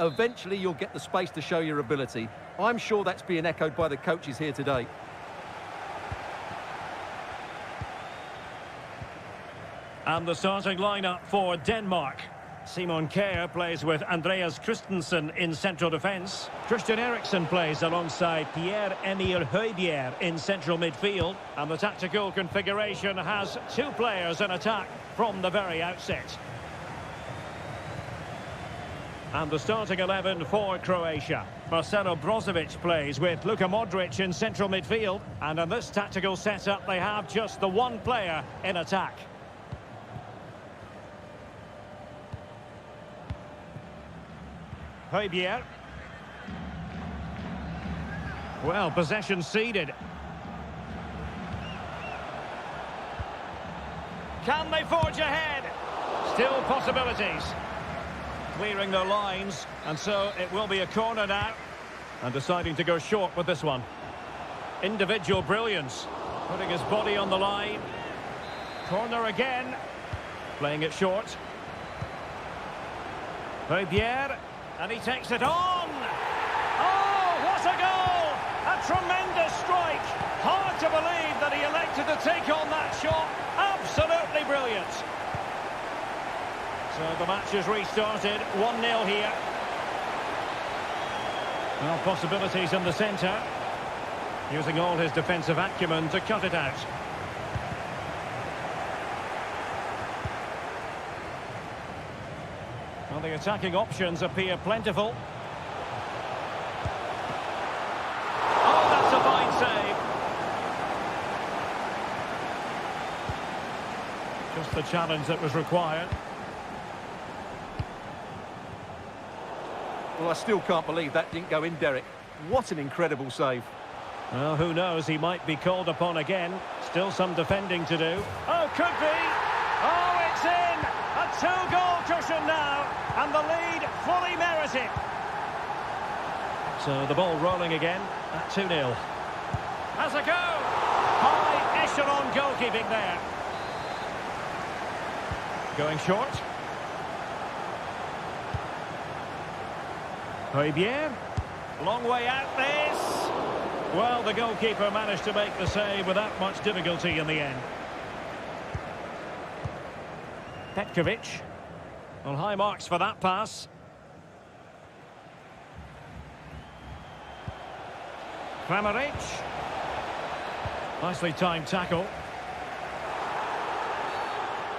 Eventually, you'll get the space to show your ability. I'm sure that's being echoed by the coaches here today. And the starting lineup for Denmark. Simon Kjær plays with Andreas Christensen in central defence. Christian Eriksen plays alongside Pierre-Emile Højbjerg in central midfield. And the tactical configuration has two players in attack from the very outset. And the starting 11 for Croatia. Marcelo Brozovic plays with Luka Modric in central midfield. And in this tactical setup, they have just the one player in attack. Højbjerg. Well, possession ceded. Can they forge ahead? Still possibilities. Clearing their lines, and so it will be a corner now. And deciding to go short with this one. Individual brilliance. Putting his body on the line. Corner again. Playing it short. Højbjerg. And he takes it on! Oh, what a goal! A tremendous strike! Hard to believe that he elected to take on that shot. Absolutely brilliant. So the match has restarted. 1-0 here. Well, possibilities in the centre. Using all his defensive acumen to cut it out. Well, the attacking options appear plentiful. Oh, that's a fine save. Just the challenge that was required. Well, I still can't believe that didn't go in, Derek. What an incredible save. Well, who knows, he might be called upon again. Still some defending to do. Oh, could be! Oh, it's in! A two-goal cushion now, and the lead fully merited. So the ball rolling again at 2-0. Has a go! High echelon goalkeeping there. Going short. Højbjerg. Long way out this. Well, the goalkeeper managed to make the save without much difficulty in the end. Petkovic. Well, high marks for that pass. Kramaric. Nicely timed tackle.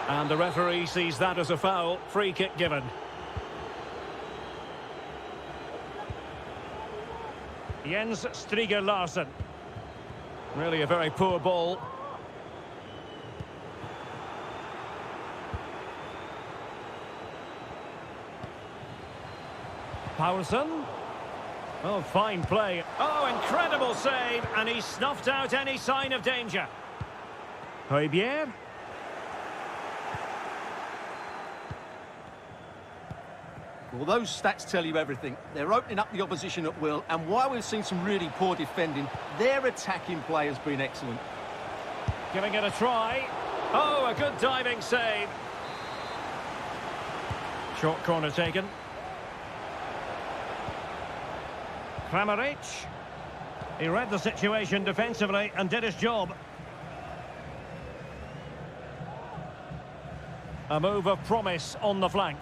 And the referee sees that as a foul. Free kick given. Jens Striger Larsen. Really a very poor ball. Harsen. Oh, fine play. Oh, incredible save. And he snuffed out any sign of danger. Højbjerg. Well, those stats tell you everything. They're opening up the opposition at will, and while we've seen some really poor defending, their attacking play has been excellent. Giving it a try. Oh, a good diving save. Short corner taken. Kramaric. He read the situation defensively and did his job. A move of promise on the flank.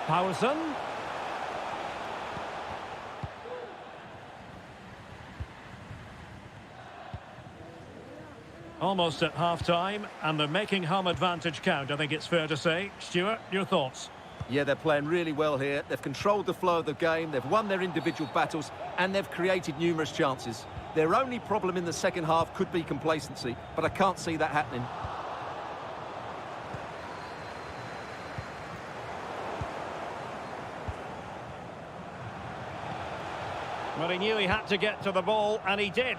Harsen. Almost at half-time, and they're making home advantage count, I think it's fair to say. Stuart, your thoughts? Yeah, they're playing really well here. They've controlled the flow of the game, they've won their individual battles, and they've created numerous chances. Their only problem in the second half could be complacency, but I can't see that happening. Well, he knew he had to get to the ball, and he did.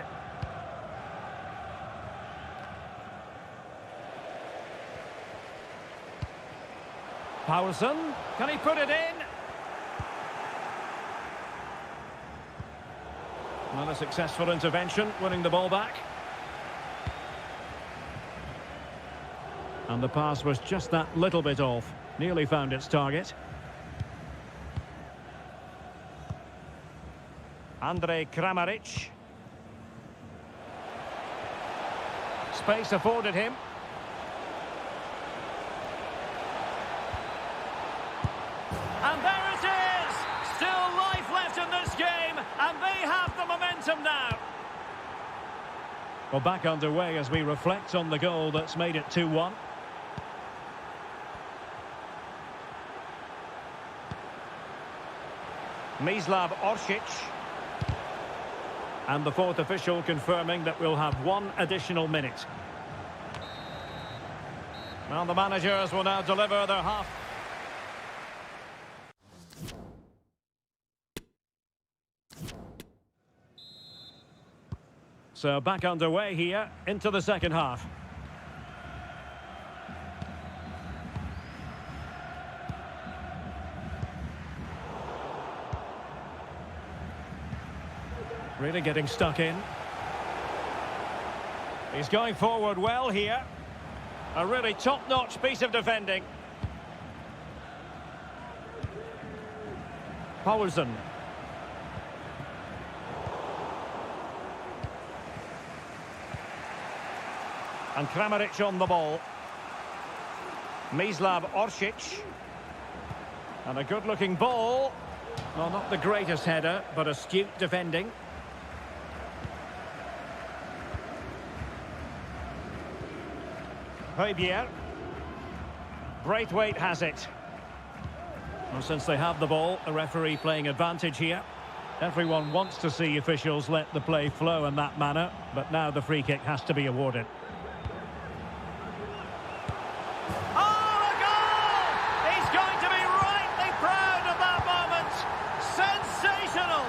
Harsen, can he put it in? Well, a successful intervention, winning the ball back. And the pass was just that little bit off. Nearly found its target. Kramaric. Space afforded him. And there it is! Still life left in this game, and they have the momentum now. Well, back underway as we reflect on the goal that's made it 2-1. Mislav Orsic. And the fourth official confirming that we'll have one additional minute. Well, the managers will now deliver their half. So back underway here into the second half. Really getting stuck in. He's going forward well here. A really top-notch piece of defending. Harsen. And Kramaric on the ball. Mislav Orsic. And a good-looking ball. Well, not the greatest header, but astute defending. Javier. Braithwaite has it. Well, since they have the ball, the referee playing advantage here. Everyone wants to see officials let the play flow in that manner, but now the free kick has to be awarded. Oh, a goal! He's going to be rightly proud of that moment. Sensational!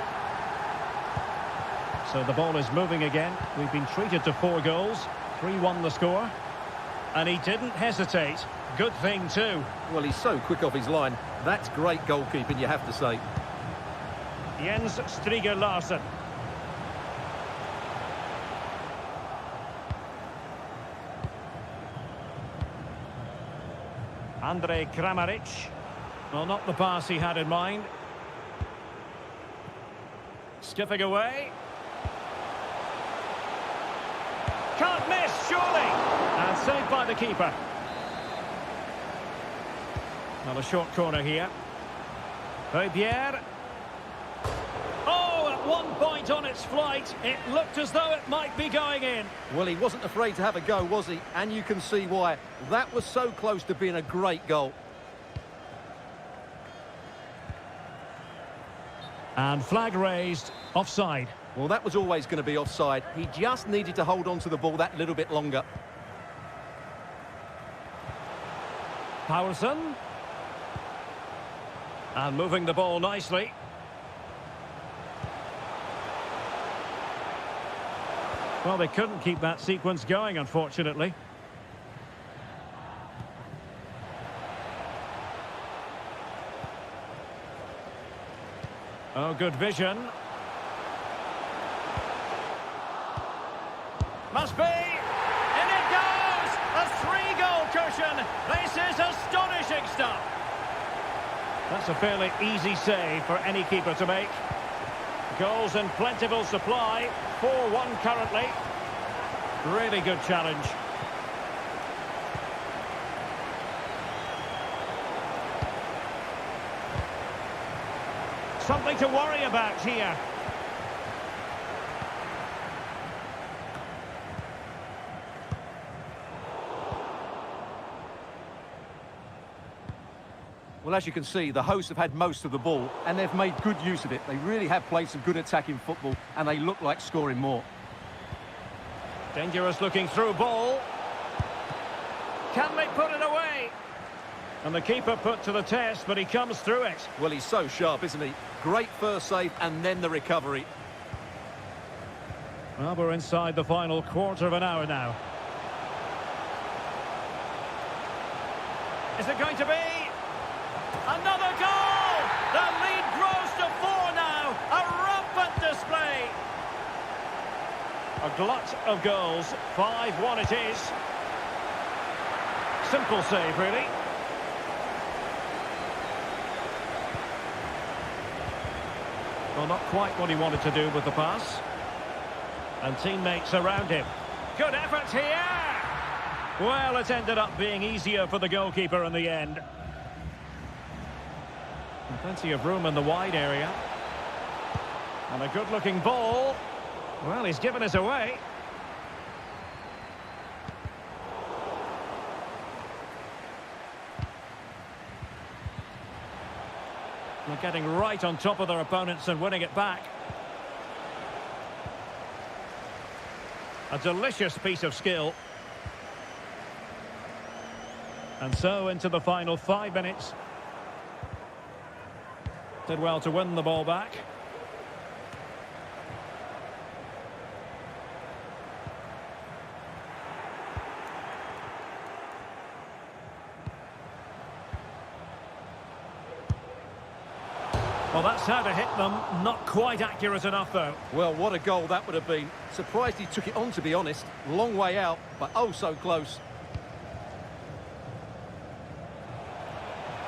So the ball is moving again. We've been treated to 4 goals. 3-1 the score. And he didn't hesitate. Good thing too. Well, he's so quick off his line. That's great goalkeeping, you have to say. Jens Striger Larsen. Kramaric. Well, not the pass he had in mind. Skipping away. Can't miss, surely. And saved by the keeper. Well, a short corner here. Javier. Oh, at one point on its flight, it looked as though it might be going in. Well, he wasn't afraid to have a go, was he? And you can see why. That was so close to being a great goal. And flag raised, offside. Well, that was always going to be offside. He just needed to hold on to the ball that little bit longer. Harsen. And moving the ball nicely. Well, they couldn't keep that sequence going, unfortunately. Oh, good vision. Must be. In it goes! A 3-goal cushion. This is astonishing stuff. That's a fairly easy save for any keeper to make. Goals in plentiful supply. 4-1 currently. Really good challenge. Something to worry about here. Well, as you can see, the hosts have had most of the ball, and they've made good use of it. They really have played some good attacking football, and they look like scoring more. Dangerous looking through ball. Can they put it away? And the keeper put to the test, but he comes through it. Well, he's so sharp, isn't he? Great first save, and then the recovery. Well, we're inside the final quarter of an hour now. Is it going to be? Another goal! The lead grows to 4 now. A rampant display. A glut of goals. 5-1 it is. Simple save, really. Well, not quite what he wanted to do with the pass. And teammates around him. Good effort here! Well, it ended up being easier for the goalkeeper in the end. And plenty of room in the wide area. And a good-looking ball. Well, he's given us away. They're getting right on top of their opponents and winning it back. A delicious piece of skill. And so into the final 5 minutes. Did well to win the ball back. Well, that's how to hit them. Not quite accurate enough, though. Well, what a goal that would have been. Surprised he took it on, to be honest. Long way out, but oh so close.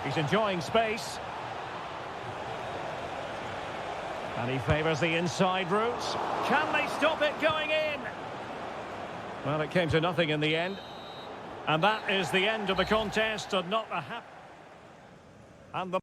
He's enjoying space. And he favours the inside route. Can they stop it going in? Well, it came to nothing in the end. And that is the end of the contest, and not a happy... And the...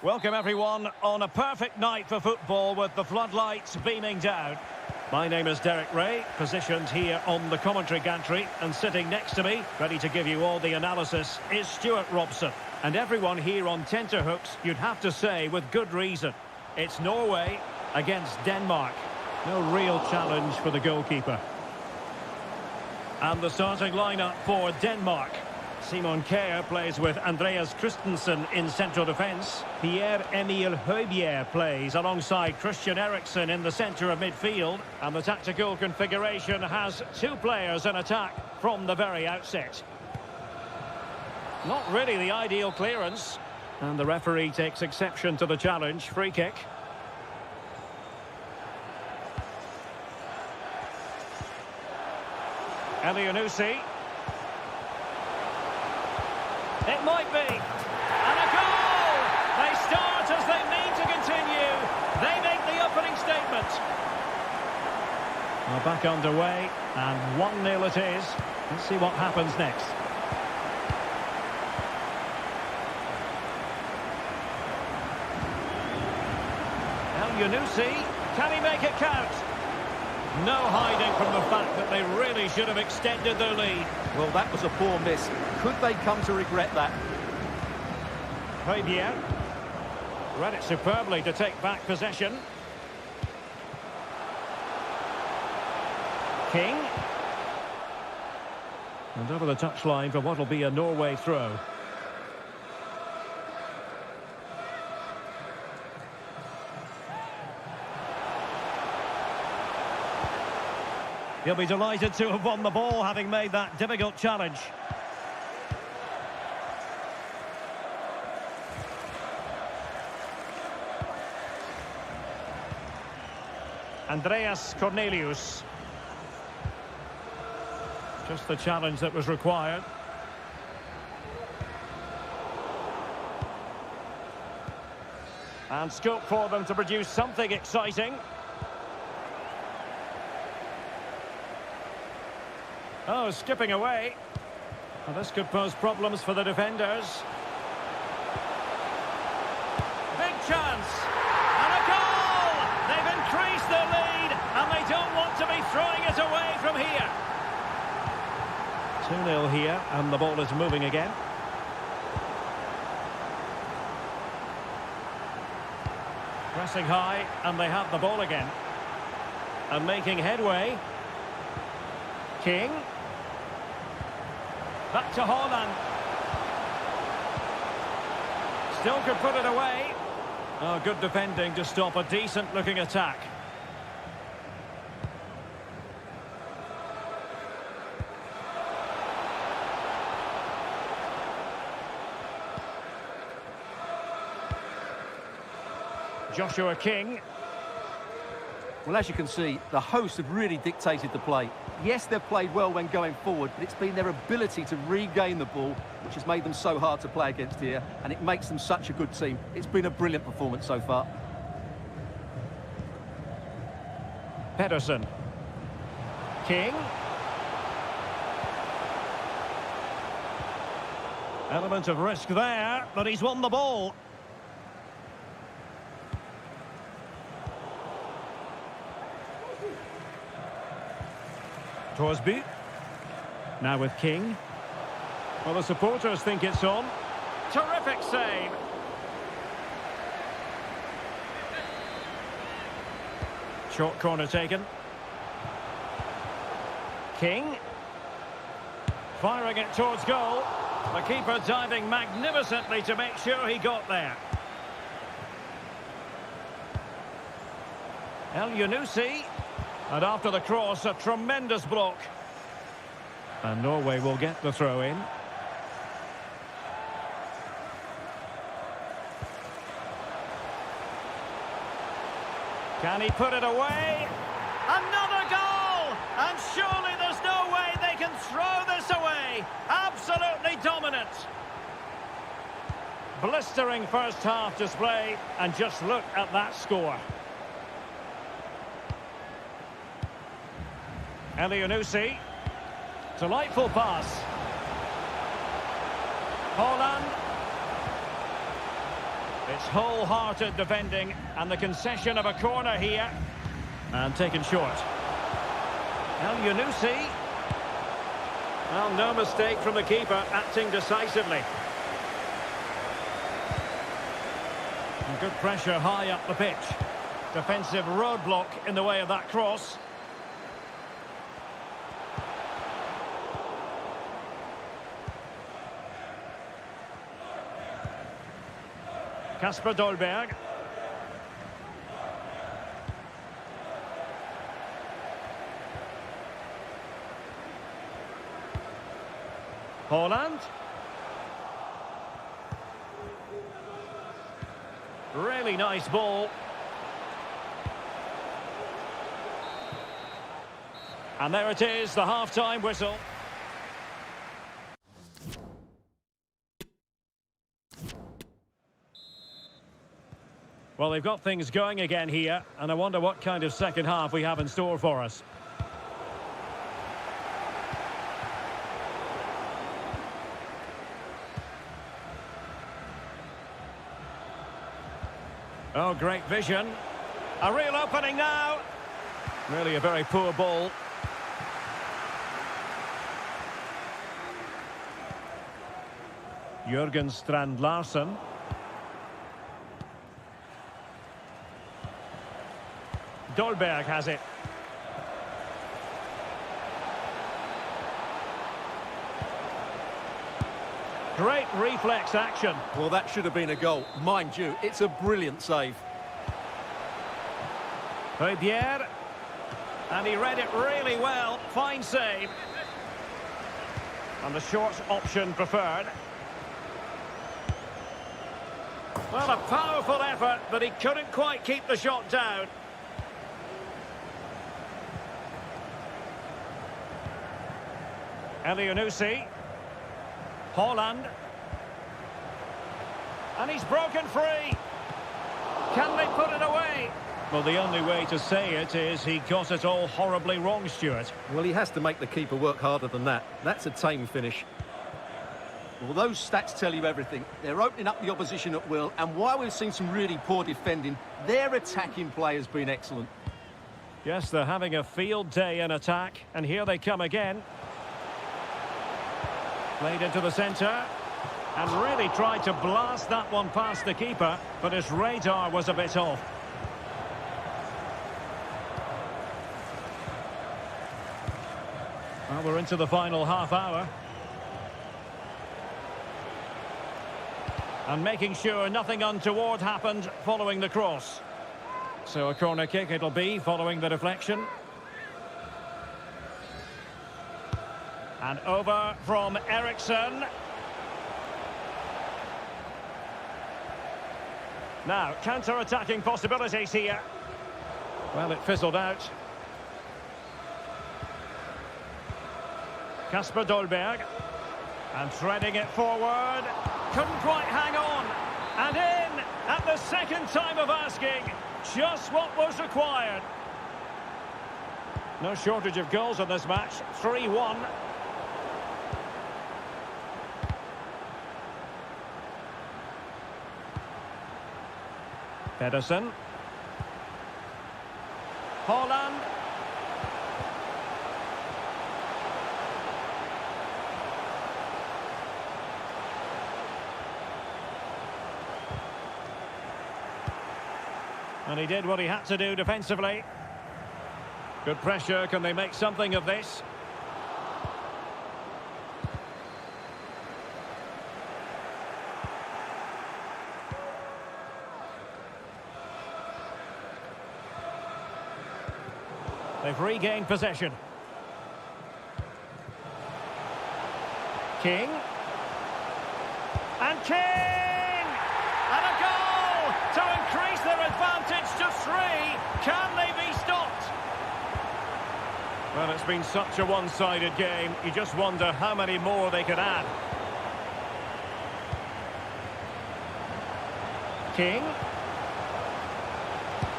Welcome everyone on a perfect night for football with the floodlights beaming down. My name is Derek Ray, positioned here on the commentary gantry, and sitting next to me, ready to give you all the analysis, is Stuart Robson. And everyone here on tenterhooks, you'd have to say with good reason. It's Norway against Denmark. No real challenge for the goalkeeper. And the starting lineup for Denmark. Simon Kjær plays with Andreas Christensen in central defence. Pierre-Emil Højbjerg plays alongside Christian Eriksen in the centre of midfield. And the tactical configuration has two players in attack from the very outset. Not really the ideal clearance. And the referee takes exception to the challenge. Free kick. Elianusi. It might be. And a goal! They start as they mean to continue. They make Well, back underway, and 1-0 it is. Let's see what happens next. El Yunusi, can he make it count? No hiding from the fact that they really should have extended their lead. Well, that was a poor miss. Could they come to regret that? Fabian read it superbly to take back possession. King. And over the touchline for what will be a Norway throw. He'll be delighted to have won the ball, having made that difficult challenge. Andreas Cornelius. Just the challenge that was required. And scope for them to produce something exciting. Oh, skipping away. Well, this could pose problems for the defenders. Big chance. And a goal! They've increased their lead, and they don't want to be throwing it away from here. 2-0 here, and the ball is moving again. Pressing high, and they have the ball again. And making headway. King. Back to Holland. Still could put it away. Oh, good defending to stop a decent-looking attack. Joshua King. Well, as you can see, the hosts have really dictated the play. Yes, they've played well when going forward, but it's been their ability to regain the ball which has made them so hard to play against here, and it makes them such a good team. It's been a brilliant performance so far. Pedersen. King. Element of risk there, but he's won the ball. Torsby. Now with King. Well, the supporters think it's on. Terrific save. Short corner taken. King. Firing it towards goal. The keeper diving magnificently to make sure he got there. El Yunusi. And after the cross, a tremendous block. And Norway will get the throw in. Can he put it away? Another goal! And surely there's no way they can throw this away. Absolutely dominant. Blistering first half display, and just look at that score. El Yunusi. Delightful pass. Holland. It's wholehearted defending, and the concession of a corner here. And taken short. El Yunusi. Well, no mistake from the keeper, acting decisively. And good pressure high up the pitch. Defensive roadblock in the way of that cross. Kasper Dolberg. Holland. Really nice ball. And there it is, the half-time whistle. Well, they've got things going again here, and I wonder what kind of second half we have in store for us. Oh, great vision. A real opening now. Really a very poor ball. Jürgen Strand Larsen. Dolberg has it. Great reflex action. Well, that should have been a goal. Mind you, it's a brilliant save. Pierre. And he read it really well. Fine save. And the short option preferred. Well, a powerful effort, but he couldn't quite keep the shot down. Elianusi. Holland. And he's broken free. Can they put it away? Well, the only way to say it is he got it all horribly wrong, Stuart. Well, he has to make the keeper work harder than that. That's a tame finish. Well, those stats tell you everything. They're opening up the opposition at will, and while we've seen some really poor defending, their attacking play has been excellent. Yes, they're having a field day in attack, and here they come again. Played into the centre, and really tried to blast that one past the keeper, but his radar was a bit off. Well, we're into the final half hour. And making sure nothing untoward happened following the cross. So a corner kick it'll be following the deflection. And over from Eriksson. Now, counter-attacking possibilities here. Well, it fizzled out. Kasper Dolberg. And threading it forward. Couldn't quite hang on. And in at the second time of asking. Just what was required. No shortage of goals in this match. 3-1. Pedersen. Holland. And he did what he had to do defensively. Good pressure. Can they make something of this? They've regained possession. King. And King! And a goal to increase their advantage to 3. Can they be stopped? Well, it's been such a one-sided game. You just wonder how many more they could add. King.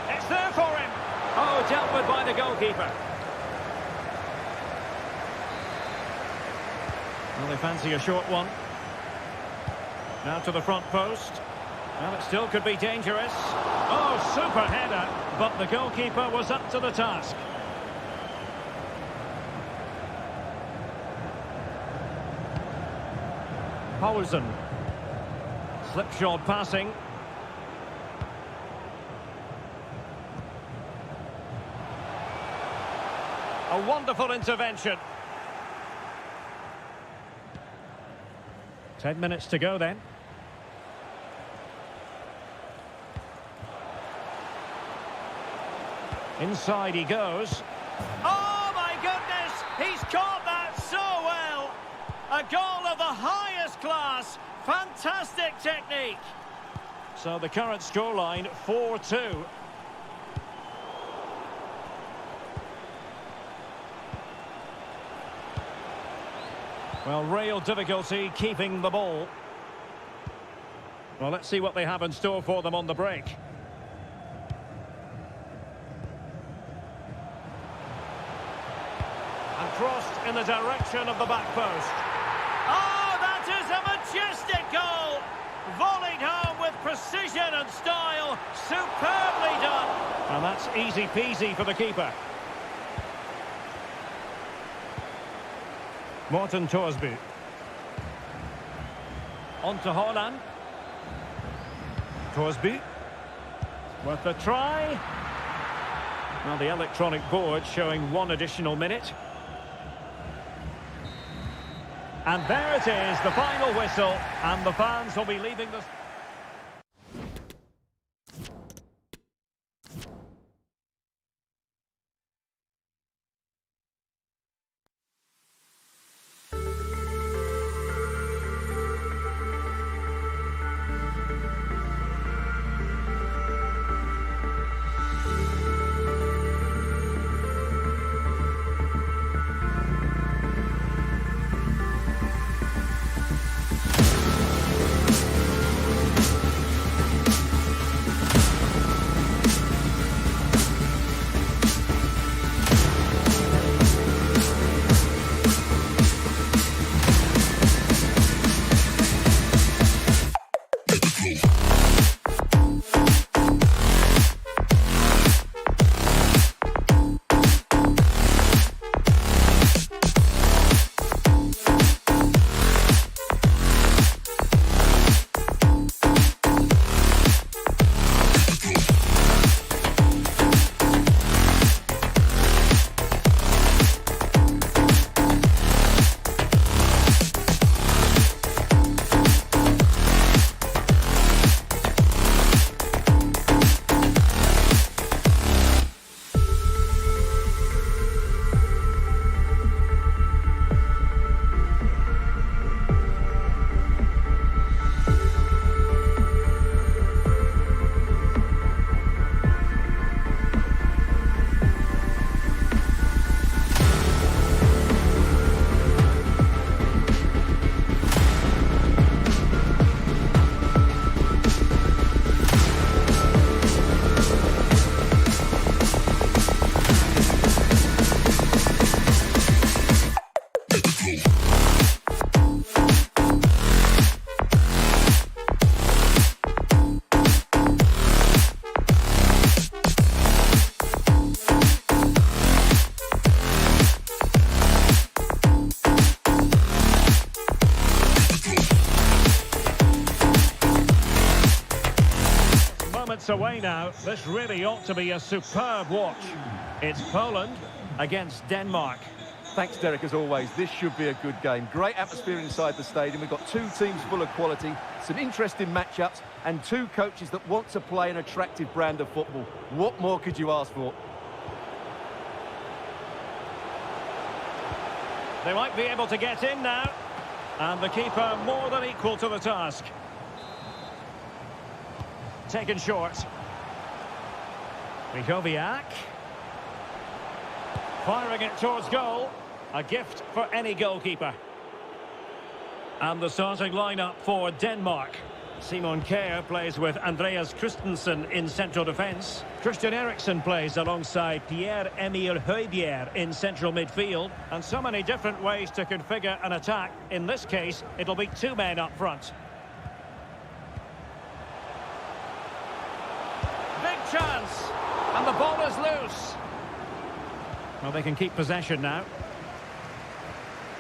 It's there for him. Oh, dealt with by the goalkeeper. Well, they fancy a short one. Now to the front post. Well, it still could be dangerous. Oh, super header. But the goalkeeper was up to the task. Harsen. Slipshod passing. A wonderful intervention. 10 minutes to go then. Inside he goes. Oh my goodness! He's caught that so well! A goal of the highest class. Fantastic technique. So the current scoreline 4-2. Well, real difficulty keeping the ball. Well, let's see what they have in store for them on the break. And crossed in the direction of the back post. Oh, that is a majestic goal! Volleyed home with precision and style, superbly done. And that's easy peasy for the keeper. Morten Torsby. On to Holland. Torsby. Worth a try. Well, the electronic board showing 1 additional minute. And there it is, the final whistle, and the fans will be leaving the... Away now. This really ought to be a superb watch. It's Poland against Denmark. Thanks, Derek, as always. This should be a good game. Great atmosphere inside the stadium. We've got 2 teams full of quality, some interesting matchups, and 2 coaches that want to play an attractive brand of football. What more could you ask for? They might be able to get in now. And the keeper more than equal to the task. Taken short. Michowiak. Firing it towards goal. A gift for any goalkeeper. And the starting lineup for Denmark. Simon Kjær plays with Andreas Christensen in central defence. Christian Eriksen plays alongside Pierre-Emile Højbjerg in central midfield. And so many different ways to configure an attack. In this case, it'll be 2 men up front. Chance, and the ball is loose. Well, they can keep possession now.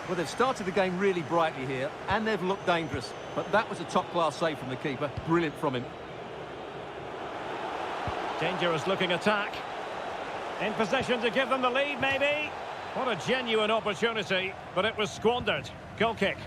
Well, they've started the game really brightly here, and they've looked dangerous. But that was a top-class save from the keeper. Brilliant from him. Dangerous looking attack. In possession to give them the lead, maybe. What a genuine opportunity, but it was squandered. Goal kick.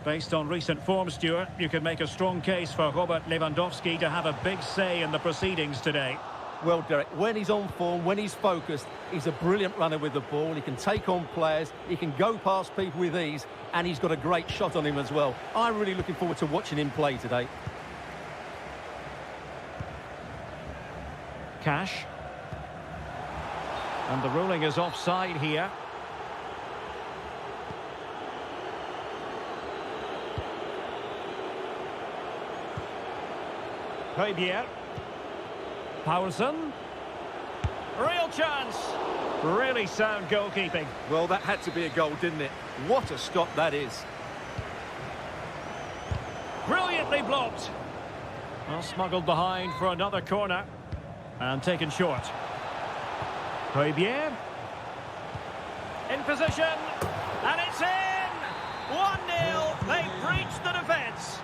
Based on recent form, Stuart, you could make a strong case for Robert Lewandowski to have a big say in the proceedings today. Well, Derek, when he's on form, when he's focused, he's a brilliant runner with the ball. He can take on players, he can go past people with ease, and he's got a great shot on him as well. I'm really looking forward to watching him play today. Cash. And the ruling is offside here. Højbjerg. Harsen. Real chance. Really sound goalkeeping. Well, that had to be a goal, didn't it? What a stop that is. Brilliantly blocked. Well, smuggled behind for another corner. And taken short. Tobi. In position. And it's in! 1-0. They breached the defence.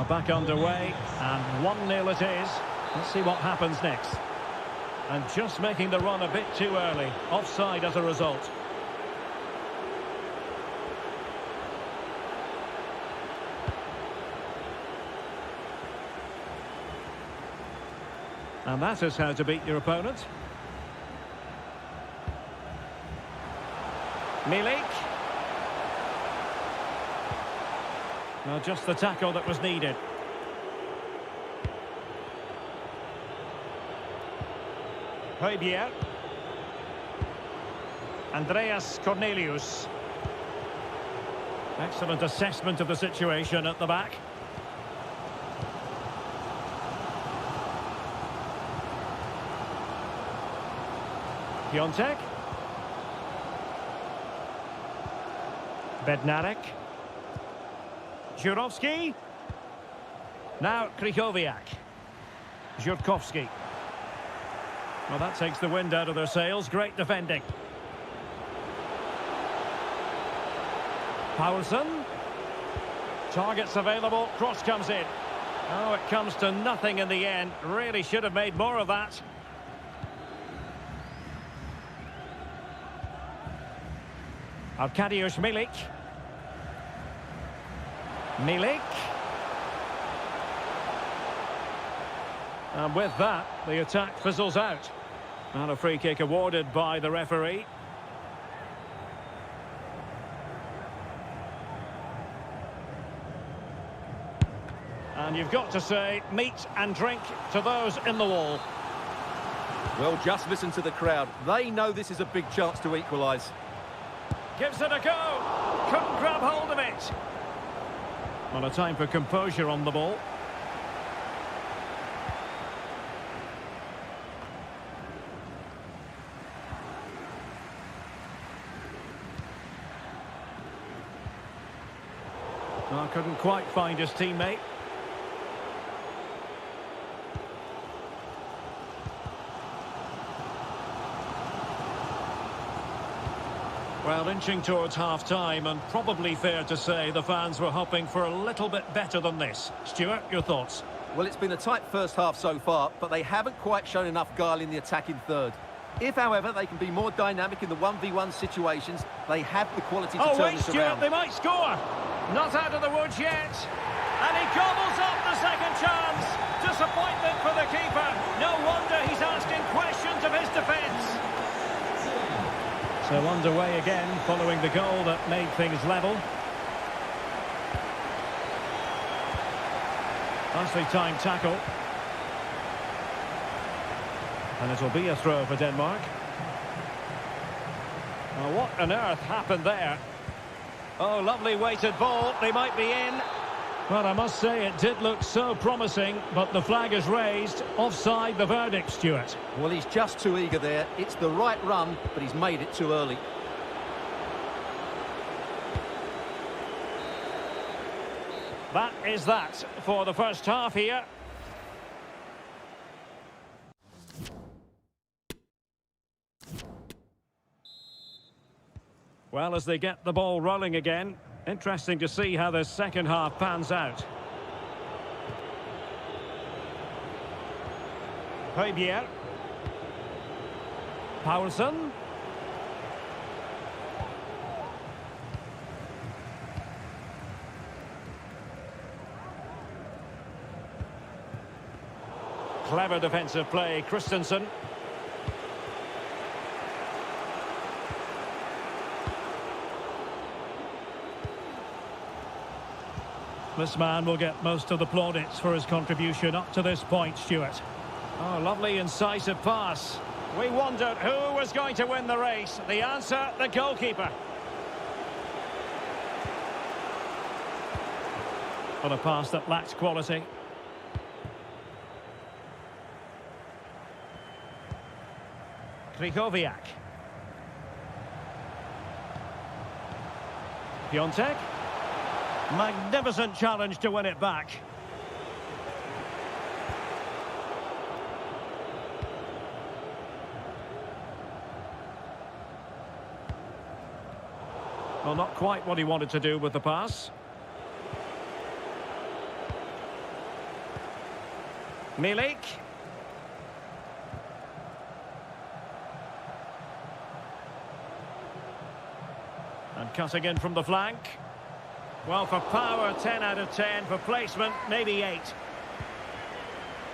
Back underway. And 1-0 it is. Let's see what happens next. And just making the run a bit too early. Offside as a result. And that is how to beat your opponent. Milik. Well, just the tackle that was needed. Tobi. Andreas Cornelius. Excellent assessment of the situation at the back. Piontek. Bednarek. Jurovski. Now Krychowiak. Jurkowski. Well, that takes the wind out of their sails. Great defending. Harsen. Targets available. Cross comes in. Oh, it comes to nothing in the end. Really should have made more of that. Arkadiusz Milik. Milik. And with that, the attack fizzles out. And a free kick awarded by the referee. And you've got to say, meat and drink to those in the wall. Well, just listen to the crowd. They know this is a big chance to equalise. Gives it a go. Couldn't grab hold of it. Well, a time for composure on the ball. Well, couldn't quite find his teammate. Well, inching towards half-time, and probably fair to say the fans were hoping for a little bit better than this. Stuart, your thoughts? Well, it's been a tight first half so far, but they haven't quite shown enough guile in the attacking third. If, however, they can be more dynamic in the 1v1 situations, they have the quality to turn wait, this Stuart, around. they might score. Not out of the woods yet. And he gobbles up the second chance. Disappointment for the keeper. No wonder he's asking questions of his defence. So underway again, following the goal that made things level. Nicely timed tackle. And it'll be a throw for Denmark. Now, what on earth happened there? Oh, lovely weighted ball. They might be in. Well, I must say it did look so promising, but the flag is raised. Offside the verdict, Stuart. Well, he's just too eager there. It's the right run, but he's made it too early. That is that for the first half here. Well, as they get the ball rolling again, interesting to see how the second half pans out. Højbjerg. Poulsen. Clever defensive play, Christensen. This man will get most of the plaudits for his contribution up to this point, Stuart. Oh, lovely incisive pass. We wondered who was going to win the race. The answer, the goalkeeper. But a pass that lacked quality. Krychowiak. Piontek. Magnificent challenge to win it back. Well, not quite what he wanted to do with the pass. Milik. And cutting in from the flank. Well, for power, 10 out of 10. For placement, maybe 8.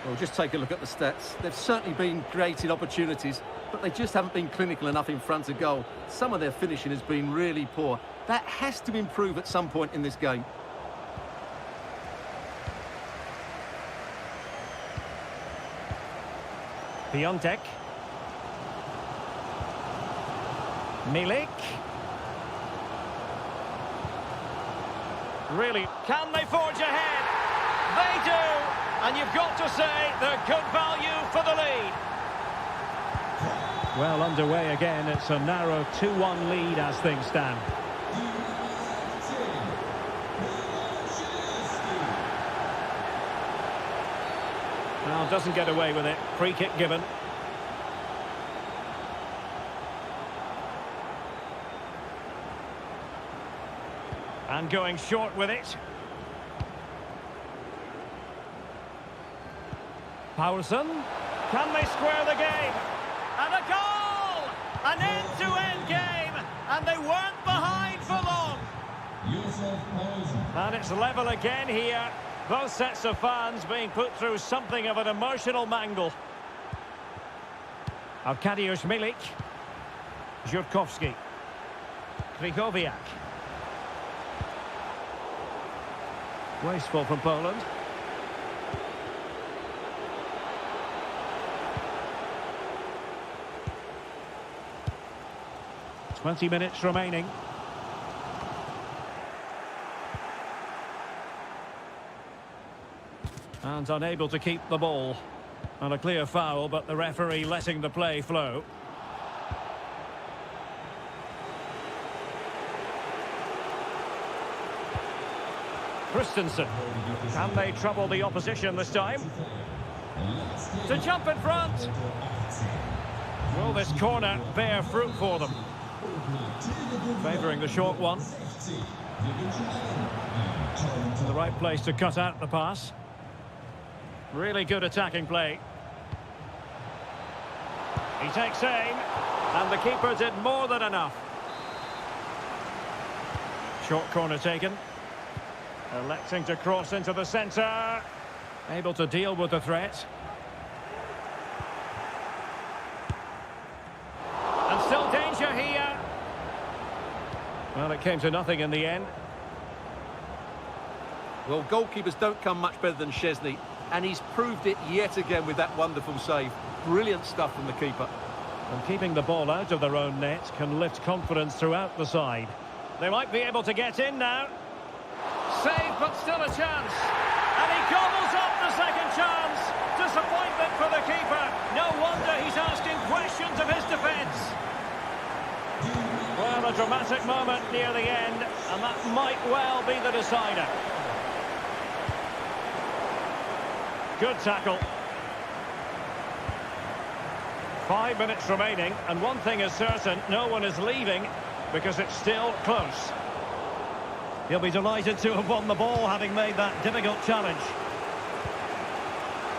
Well, just take a look at the stats. They've certainly been created opportunities, but they just haven't been clinical enough in front of goal. Some of their finishing has been really poor. That has to improve at some point in this game. Piontek. Milik. Really, can they forge ahead? They do, and you've got to say they're good value for the lead. Well, underway again. It's a narrow 2-1 lead as things stand. Well, doesn't get away with it. Free kick given. And going short with it. Harsen. Can they square the game? And a goal! An end-to-end game, and they weren't behind for long. And it's level again here. Both sets of fans being put through something of an emotional mangle. Arkadiusz Milik. Żurkowski. Krychowiak. Wasteful from Poland. "20 minutes remaining. And unable to keep the ball. And a clear foul, but the referee letting the play flow. Christensen. Can they trouble the opposition this time? To jump in front. Will this corner bear fruit for them? Favouring the short one. The right place to cut out the pass. Really good attacking play. He takes aim, and the keeper did more than enough. Short corner taken. Electing to cross into the centre. Able to deal with the threat. And still danger here. Well, it came to nothing in the end. Well, goalkeepers don't come much better than Szczesny, and he's proved it yet again with that wonderful save. Brilliant stuff from the keeper. And keeping the ball out of their own net can lift confidence throughout the side. They might be able to get in now. Save, but still a chance. And he gobbles up the second chance. Disappointment for the keeper. No wonder he's asking questions of his defence. Well, a dramatic moment near the end, and that might well be the decider. Good tackle. 5 minutes remaining, and one thing is certain, no one is leaving because it's still close. He'll be delighted to have won the ball, having made that difficult challenge.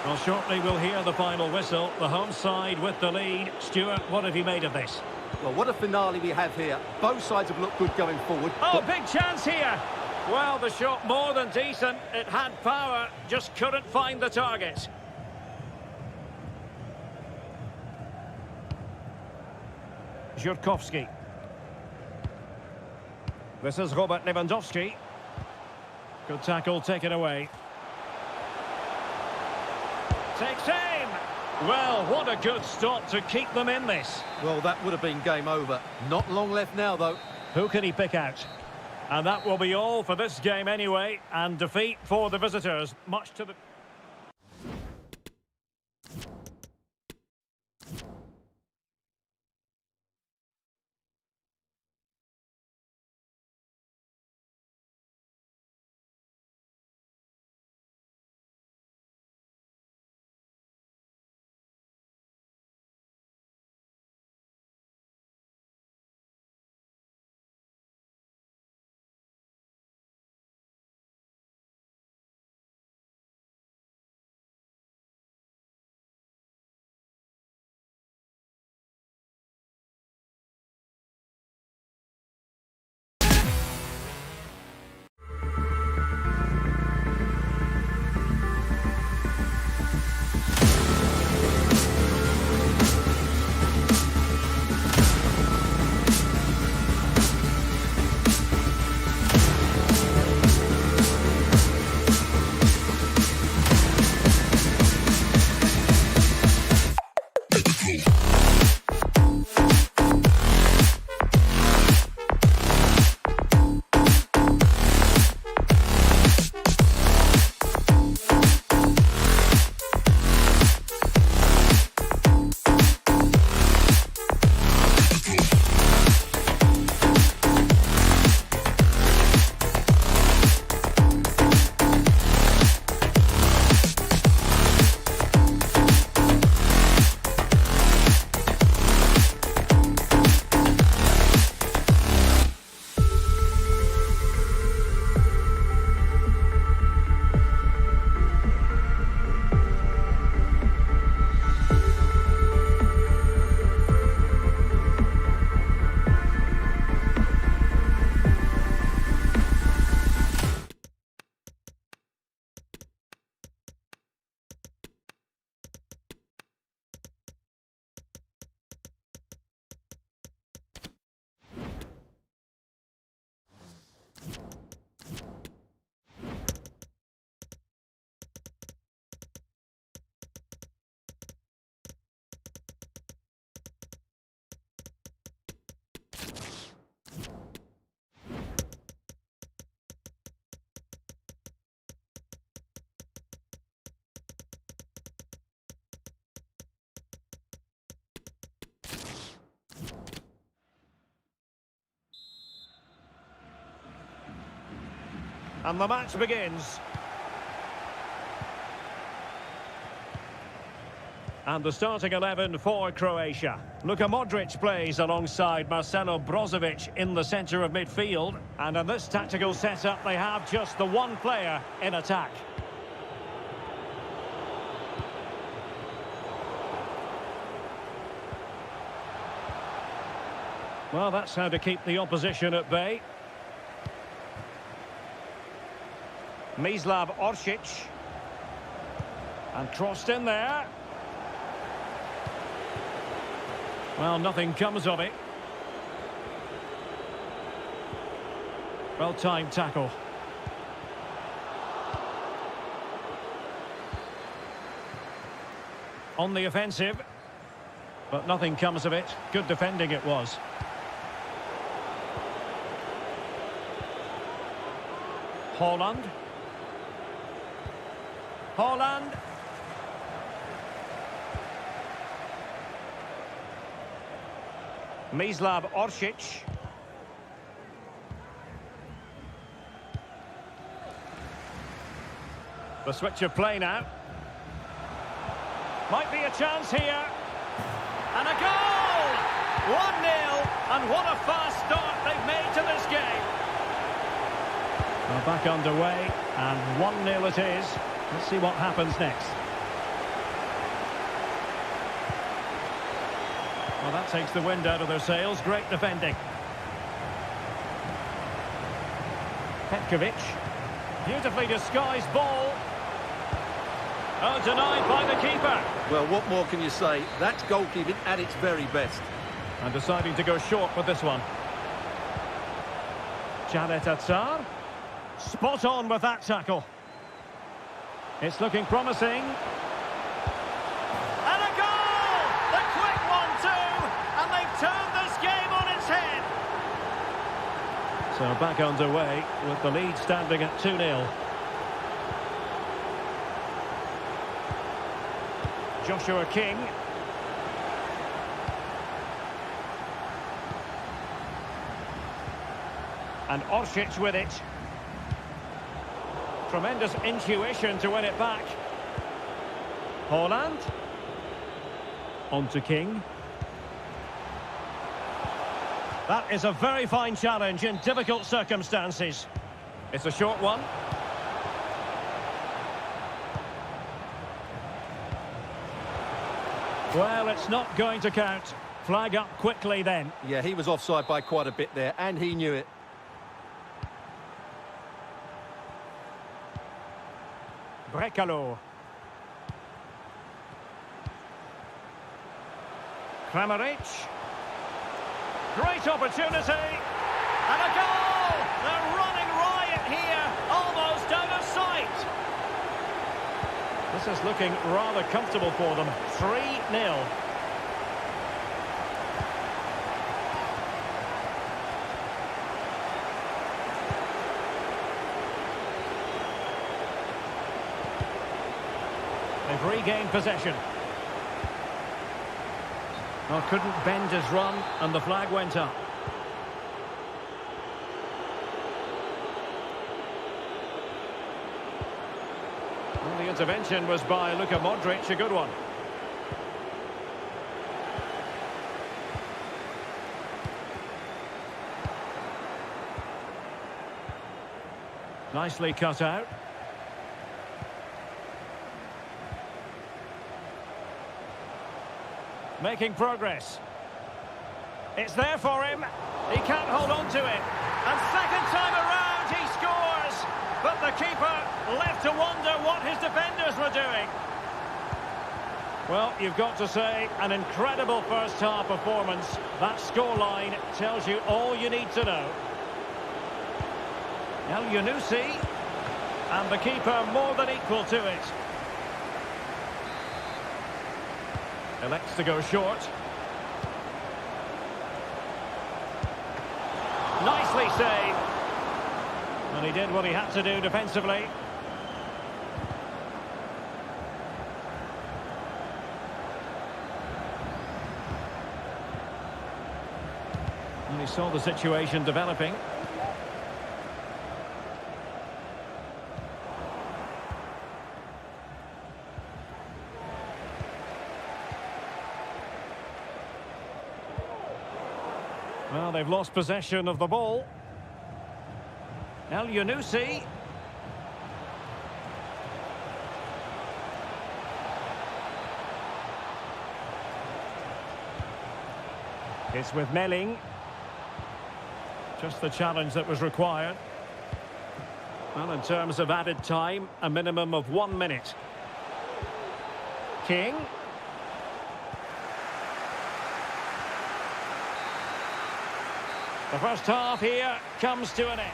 Well, shortly we'll hear the final whistle. The home side with the lead. Stuart, what have you made of this? Well, what a finale we have here. Both sides have looked good going forward. Oh, big chance here. Well, the shot more than decent. It had power, just couldn't find the target. Żurkowski. This is Robert Lewandowski. Good tackle taken away. Takes aim. Well, what a good stop to keep them in this. Well, that would have been game over. Not long left now, though. Who can he pick out? And that will be all for this game anyway. And defeat for the visitors. Much to the... And the match begins. And the starting 11 for Croatia. Luka Modric plays alongside Marcelo Brozovic in the centre of midfield. And in this tactical setup, they have just the one player in attack. Well, that's how to keep the opposition at bay. Mislav Orsic. And crossed in there. Well, nothing comes of it. Well-timed tackle. On the offensive. But nothing comes of it. Good defending it was. Haaland. Haaland. Mislav Orsic. The switch of play now. Might be a chance here. And a goal! 1-0, and what a fast start they've made to this game. Well, back underway, and 1-0 it is. Let's see what happens next. Well, that takes the wind out of their sails. Great defending. Petkovic. Beautifully disguised ball. Oh, denied by the keeper. Well, what more can you say? That's goalkeeping at its very best. And deciding to go short with this one. Janet Atsar. Spot on with that tackle. It's looking promising. And a goal! The quick 1-2, and they've turned this game on its head. So back underway with the lead standing at 2-0. Joshua King. And Orsic with it. Tremendous intuition to win it back. Haaland. On to King. That is a very fine challenge in difficult circumstances. It's a short one. Well, it's not going to count. Flag up quickly then. Yeah, he was offside by quite a bit there, and he knew it. Brekalo. Kramaric. Great opportunity. And a goal! They're running riot here, almost out of sight. This is looking rather comfortable for them. 3-0. They've regained possession. Well, couldn't bend his run, and the flag went up. Well, the intervention was by Luka Modric, a good one. Nicely cut out. Making progress. It's there for him. He can't hold on to it. And second time around, he scores. But the keeper left to wonder what his defenders were doing. Well, you've got to say, an incredible first-half performance. That scoreline tells you all you need to know. El Yunusi. And the keeper more than equal to it. Elects to go short. Nicely saved. And he did what he had to do defensively. And he saw the situation developing. Well, they've lost possession of the ball. El Yunusi. It's with Melling. Just the challenge that was required. Well, in terms of added time, a minimum of 1 minute. King. The first half here comes to an end.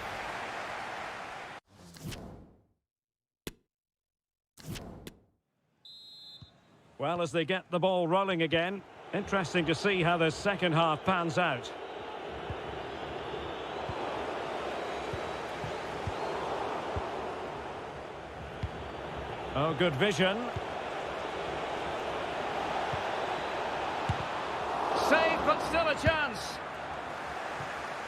Well, as they get the ball rolling again, interesting to see how the second half pans out. Oh, good vision. Save, but still a chance.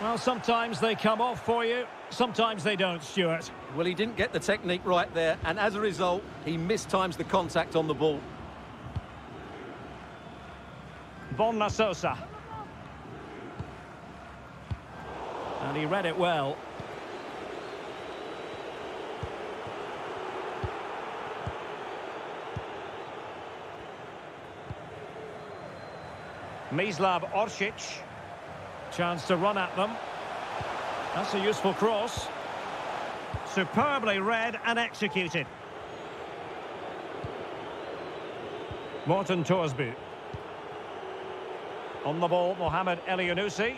Well, sometimes they come off for you, sometimes they don't, Stuart. Well, he didn't get the technique right there, and as a result, he mistimes the contact on the ball. Bonna Sosa. And he read it well. Mislav Orsic. Chance to run at them. That's a useful cross. Superbly read and executed. Morten Torsby. On the ball, Mohamed El Yunusi.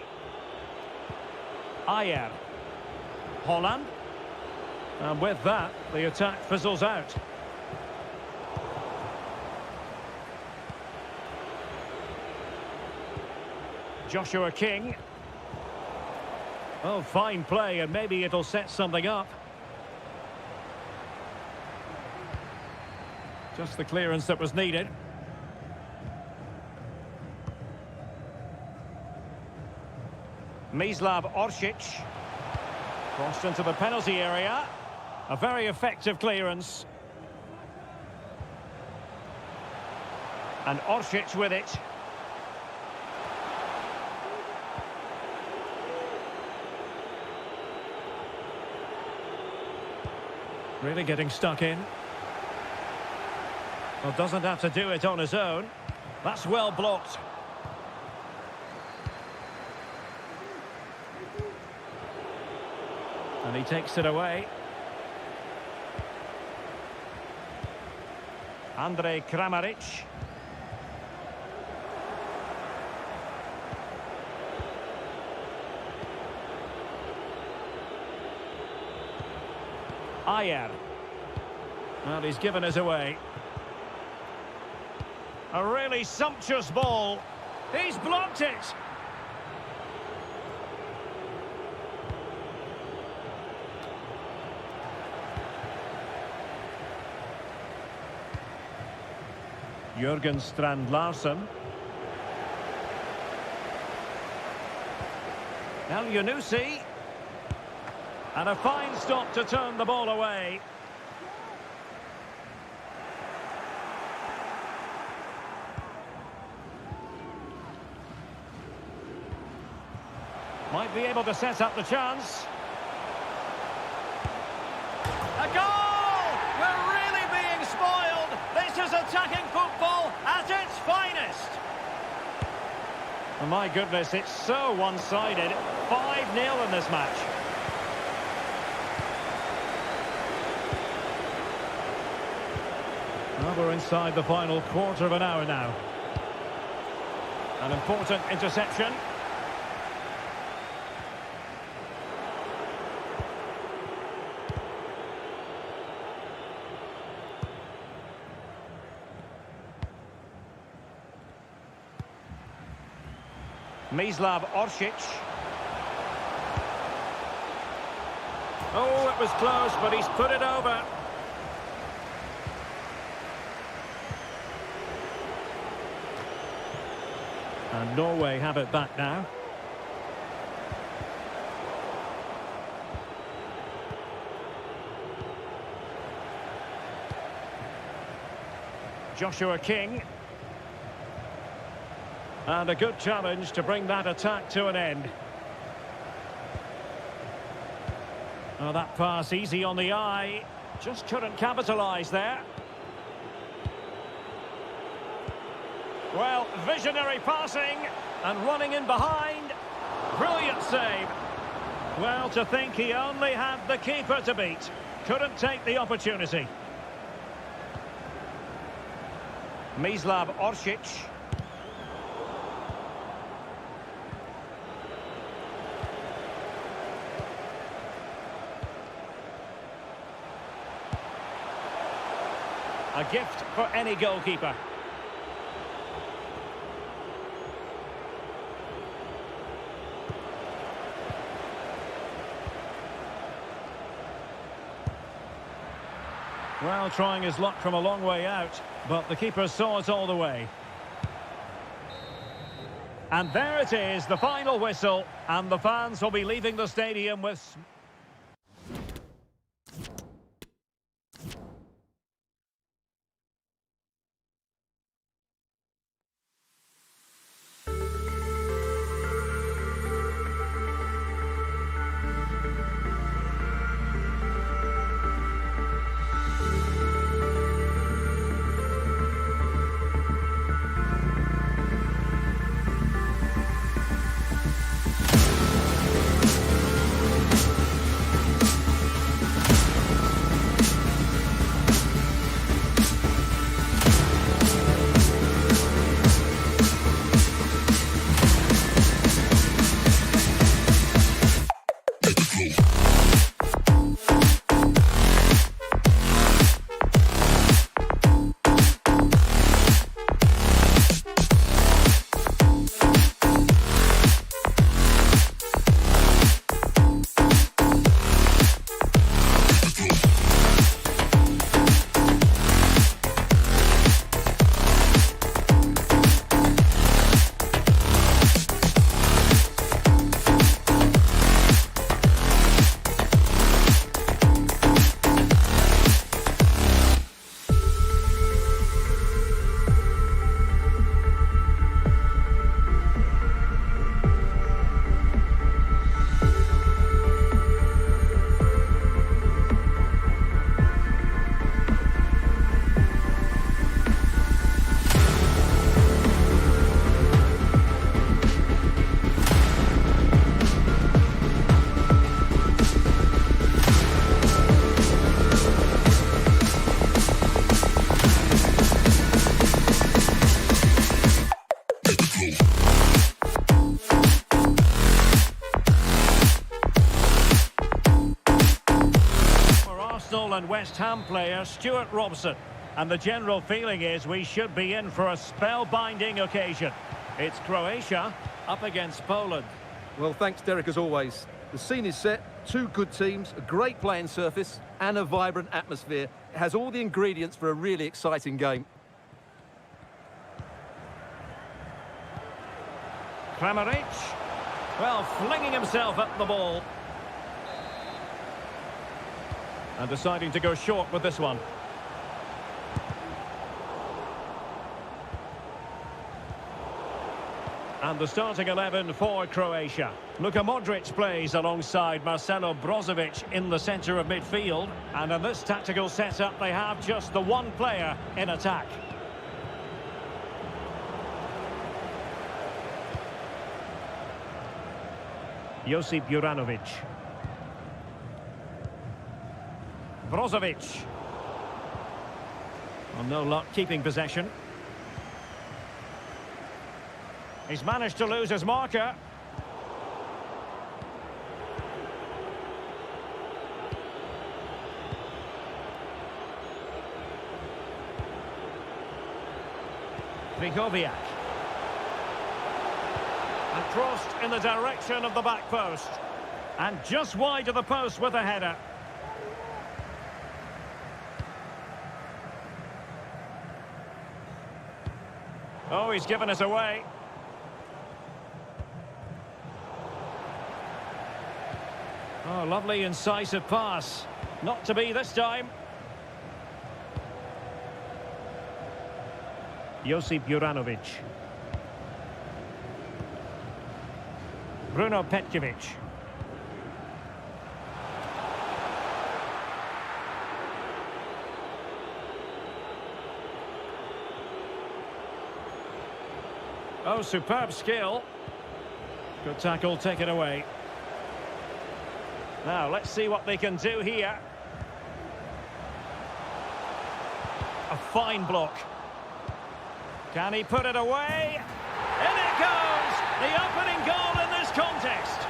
Ayer. Holland. And with that, the attack fizzles out. Joshua King. Oh, fine play, and maybe it'll set something up. Just the clearance that was needed. Mislav Orsic. Crossed into the penalty area. A very effective clearance. And Orsic with it. Really getting stuck in. Well, doesn't have to do it on his own. That's well blocked. And he takes it away. Andrej Kramaric. Ayer. Well, he's given us away. A really sumptuous ball. He's blocked it. Jørgen Strand Larsen. El Yunusi. And a fine stop to turn the ball away. Might be able to set up the chance. A goal! We're really being spoiled. This is attacking football at its finest. Oh my goodness, it's so one-sided. 5-0 in this match. Well, we're inside the final quarter of an hour now. An important interception. Mislav Orsic. Oh, it was close, but he's put it over. And Norway have it back now. Joshua King. And a good challenge to bring that attack to an end. Oh, that pass easy on the eye. Just couldn't capitalise there. Well, visionary passing and running in behind. Brilliant save. Well, to think he only had the keeper to beat. Couldn't take the opportunity. Mislav Orsic. A gift for any goalkeeper. Well, trying his luck from a long way out, but the keeper saw it all the way. And there it is, the final whistle, and the fans will be leaving the stadium with... And West Ham player Stuart Robson, and the general feeling is we should be in for a spellbinding occasion. It's Croatia up against Poland. Well, thanks, Derek, as always. The scene is set, two good teams, a great playing surface and a vibrant atmosphere. It has all the ingredients for a really exciting game. Kramaric, well, flinging himself at the ball. And deciding to go short with this one. And the starting 11 for Croatia. Luka Modric plays alongside Marcelo Brozovic in the centre of midfield. And in this tactical setup, they have just the one player in attack. Josip Juranovic. Brozovic. Well, no luck keeping possession. He's managed to lose his marker. Vigoviak. And crossed in the direction of the back post. And just wide of the post with a header. Oh, he's given us away. Oh, lovely incisive pass. Not to be this time. Josip Juranovic. Bruno Petkovic. Oh, superb skill. Good tackle, take it away. Now, let's see what they can do here. A fine block. Can he put it away? In it goes! The opening goal in this contest.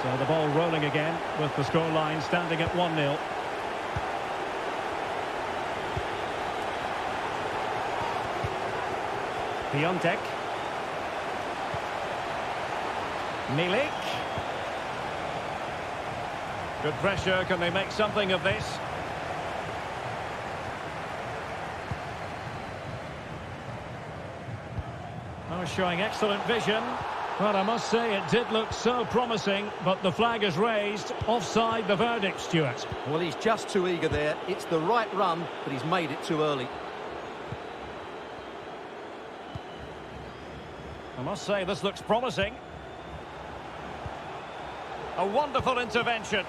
So the ball rolling again with the scoreline standing at 1-0. Piontek. Milik. Good pressure. Can they make something of this? Oh, showing excellent vision. Well, I must say it did look so promising, but the flag is raised. Offside the verdict, Stuart. Well, he's just too eager there. It's the right run, but he's made it too early. I must say this looks promising. A wonderful intervention.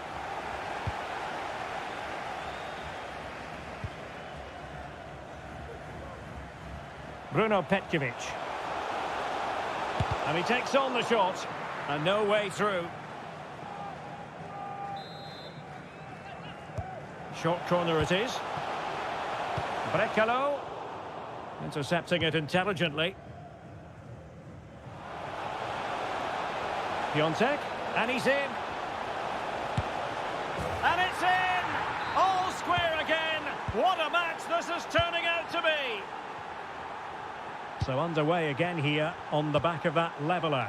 Bruno Petkovic. And he takes on the shot. And no way through. Short corner it is. Brekalo. Intercepting it intelligently. Piontek. And he's in. And it's in! All square again. What a match this is turning out to be. So underway again here on the back of that leveller.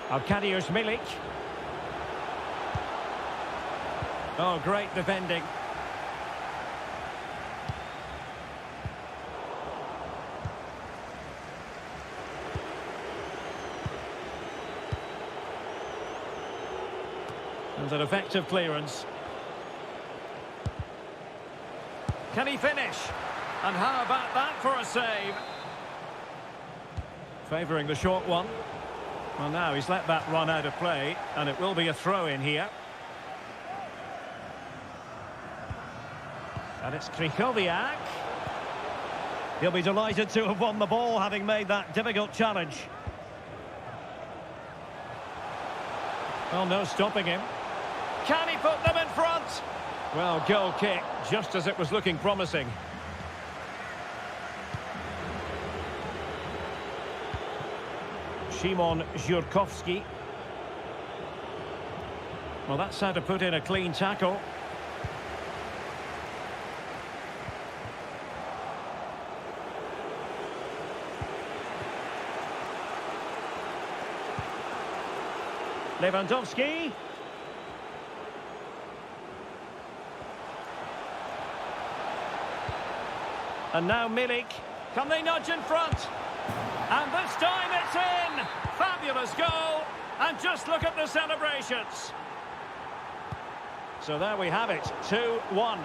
Arkadiusz Milik. Oh, great defending. And an effective clearance. Can he finish? And how about that for a save? Favouring the short one. Well, now he's let that run out of play, and it will be a throw-in here. And it's Krychowiak. He'll be delighted to have won the ball, having made that difficult challenge. Well, no stopping him. Can he put them in front? Well, goal kick, just as it was looking promising. Szymon Żurkowski. Well, that's how to put in a clean tackle. Lewandowski. And now Milik. Can they nudge in front? And this time it's in! Fabulous goal! And just look at the celebrations. So there we have it, 2-1.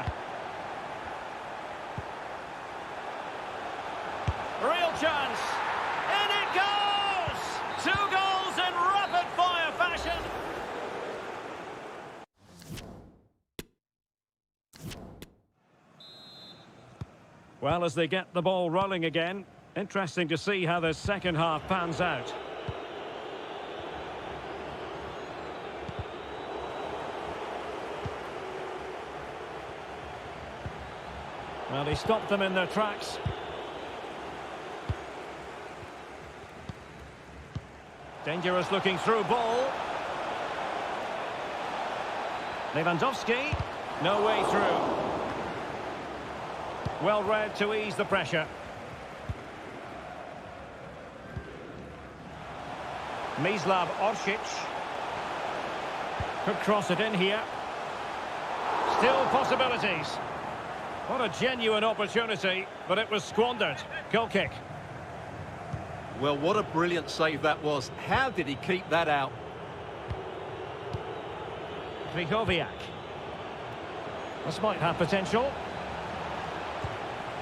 Real chance. In it goes! 2 goals in rapid-fire fashion. Well, as they get the ball rolling again, interesting to see how the second half pans out. Well, he stopped them in their tracks. Dangerous looking through ball. Lewandowski, no way through. Well read to ease the pressure. Mislav Orsic. Could cross it in here. Still possibilities. What a genuine opportunity, but it was squandered. Goal kick. Well, what a brilliant save that was. How did he keep that out? Krychowiak. This might have potential.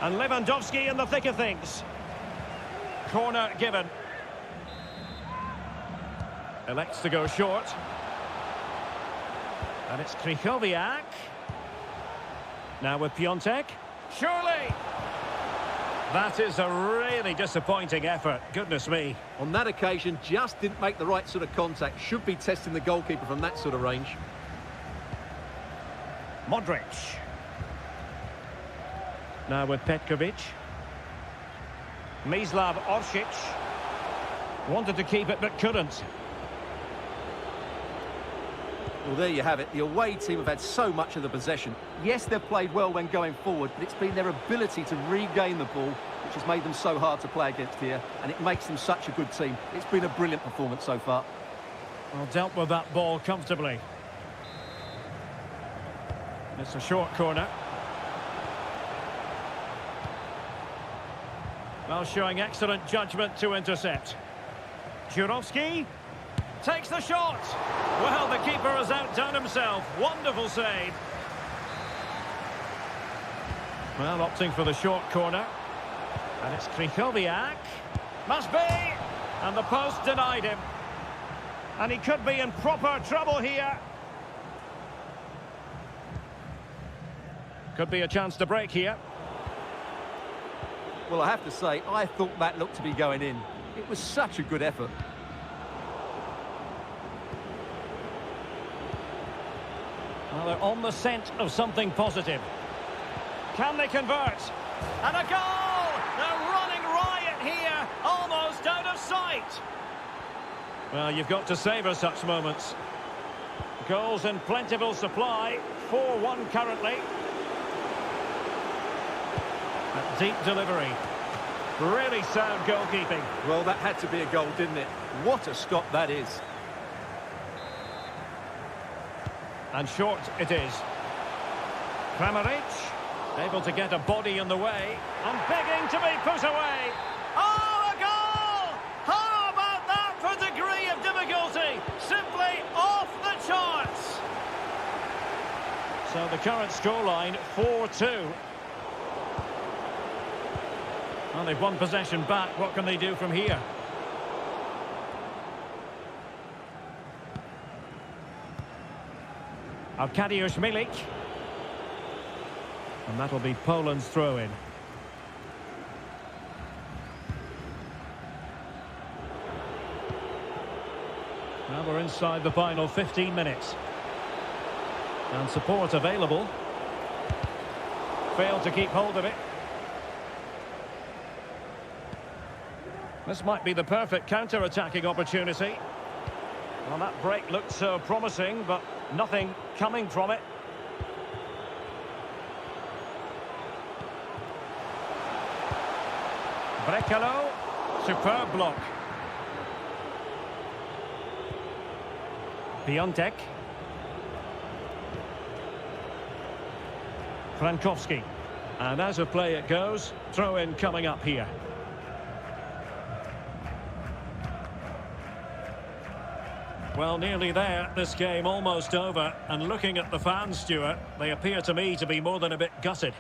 And Lewandowski in the thick of things. Corner given. Elects to go short. And it's Krychowiak. Now with Piontek. Surely! That is a really disappointing effort. Goodness me. On that occasion, just didn't make the right sort of contact. Should be testing the goalkeeper from that sort of range. Modric. Now with Petkovic. Mislav Orsic. Wanted to keep it but couldn't. Well, there you have it. The away team have had so much of the possession. Yes, they've played well when going forward, but it's been their ability to regain the ball which has made them so hard to play against here, and it makes them such a good team. It's been a brilliant performance so far. Well, dealt with that ball comfortably. It's a short corner. Well, showing excellent judgment to intercept. Jurovski takes the shot. Well, the keeper has outdone himself. Wonderful save. Well, opting for the short corner. And it's Krychowiak. Must be. And the post denied him. And he could be in proper trouble here. Could be a chance to break here. Well, I have to say, I thought that looked to be going in. It was such a good effort. Well, they're on the scent of something positive. Can they convert? And a goal! They're running riot here, almost out of sight. Well, you've got to savour such moments. Goals in plentiful supply, 4-1 currently. A deep delivery. Really sound goalkeeping. Well, that had to be a goal, didn't it? What a stop that is. And short it is. Kramaric, able to get a body in the way, and begging to be put away. Oh, a goal! How about that for degree of difficulty? Simply off the charts. So the current scoreline, 4-2. Well, they've won possession back. What can they do from here? Arkadiusz Milik. And that'll be Poland's throw-in. Now we're inside the final 15 minutes. And support available. Failed to keep hold of it. This might be the perfect counter-attacking opportunity. Well, that break looked so promising, but nothing coming from it. Brekalo, superb block. Piontek. Frankowski. And as a play it goes, throw-in coming up here. Well, nearly there, this game almost over, and looking at the fans, Stuart, they appear to me to be more than a bit gutted.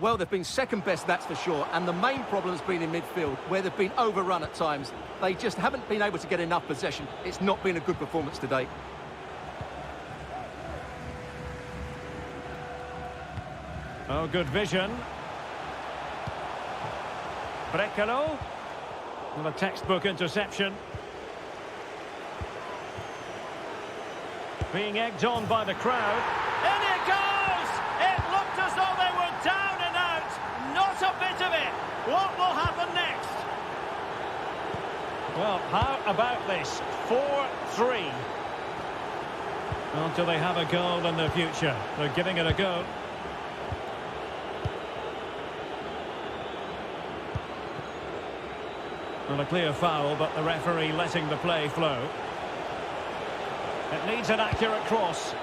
Well, they've been second best, that's for sure, and the main problem's been in midfield, where they've been overrun at times. They just haven't been able to get enough possession. It's not been a good performance today. Oh, good vision. Brekalo, with a textbook interception. Being egged on by the crowd. In it goes! It looked as though they were down and out. Not a bit of it. What will happen next? Well, how about this? 4-3. Well, do they have a goal in the future? They're giving it a go. Well, a clear foul, but the referee letting the play flow. It needs an accurate cross.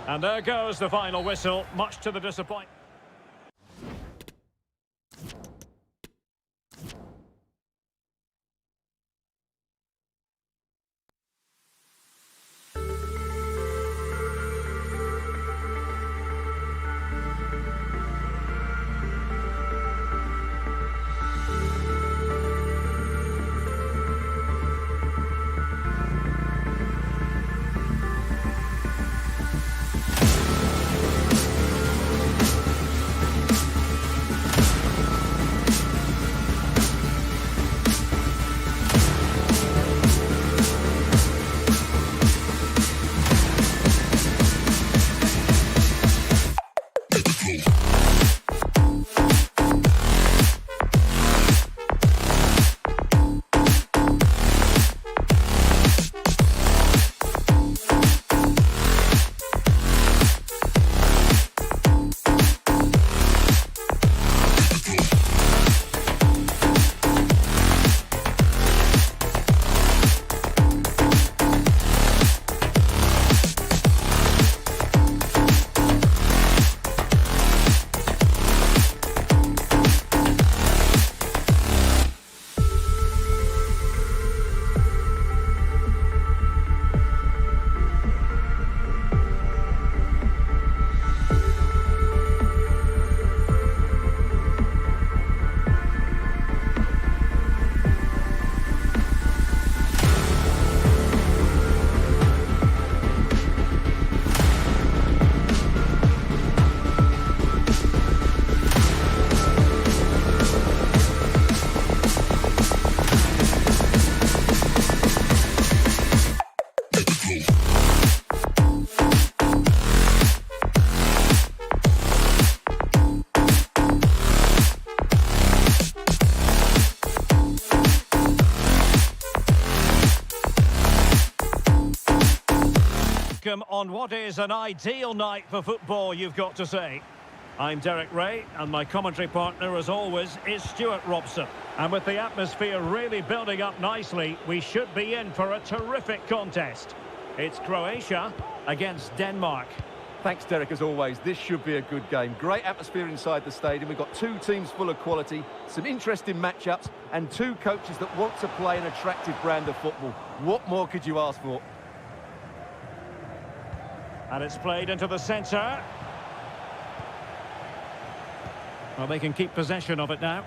And there goes the final whistle, much to the disappointment. welcome on what is an ideal night for football, you've got to say. I'm Derek Ray, and my commentary partner, as always, is Stuart Robson. And with the atmosphere really building up nicely, we should be in for a terrific contest. It's Croatia against Denmark. Thanks, Derek, as always. This should be a good game. Great atmosphere inside the stadium. We've got two teams full of quality, some interesting matchups, and two coaches that want to play an attractive brand of football. What more could you ask for? And it's played into the centre. Well, they can keep possession of it now.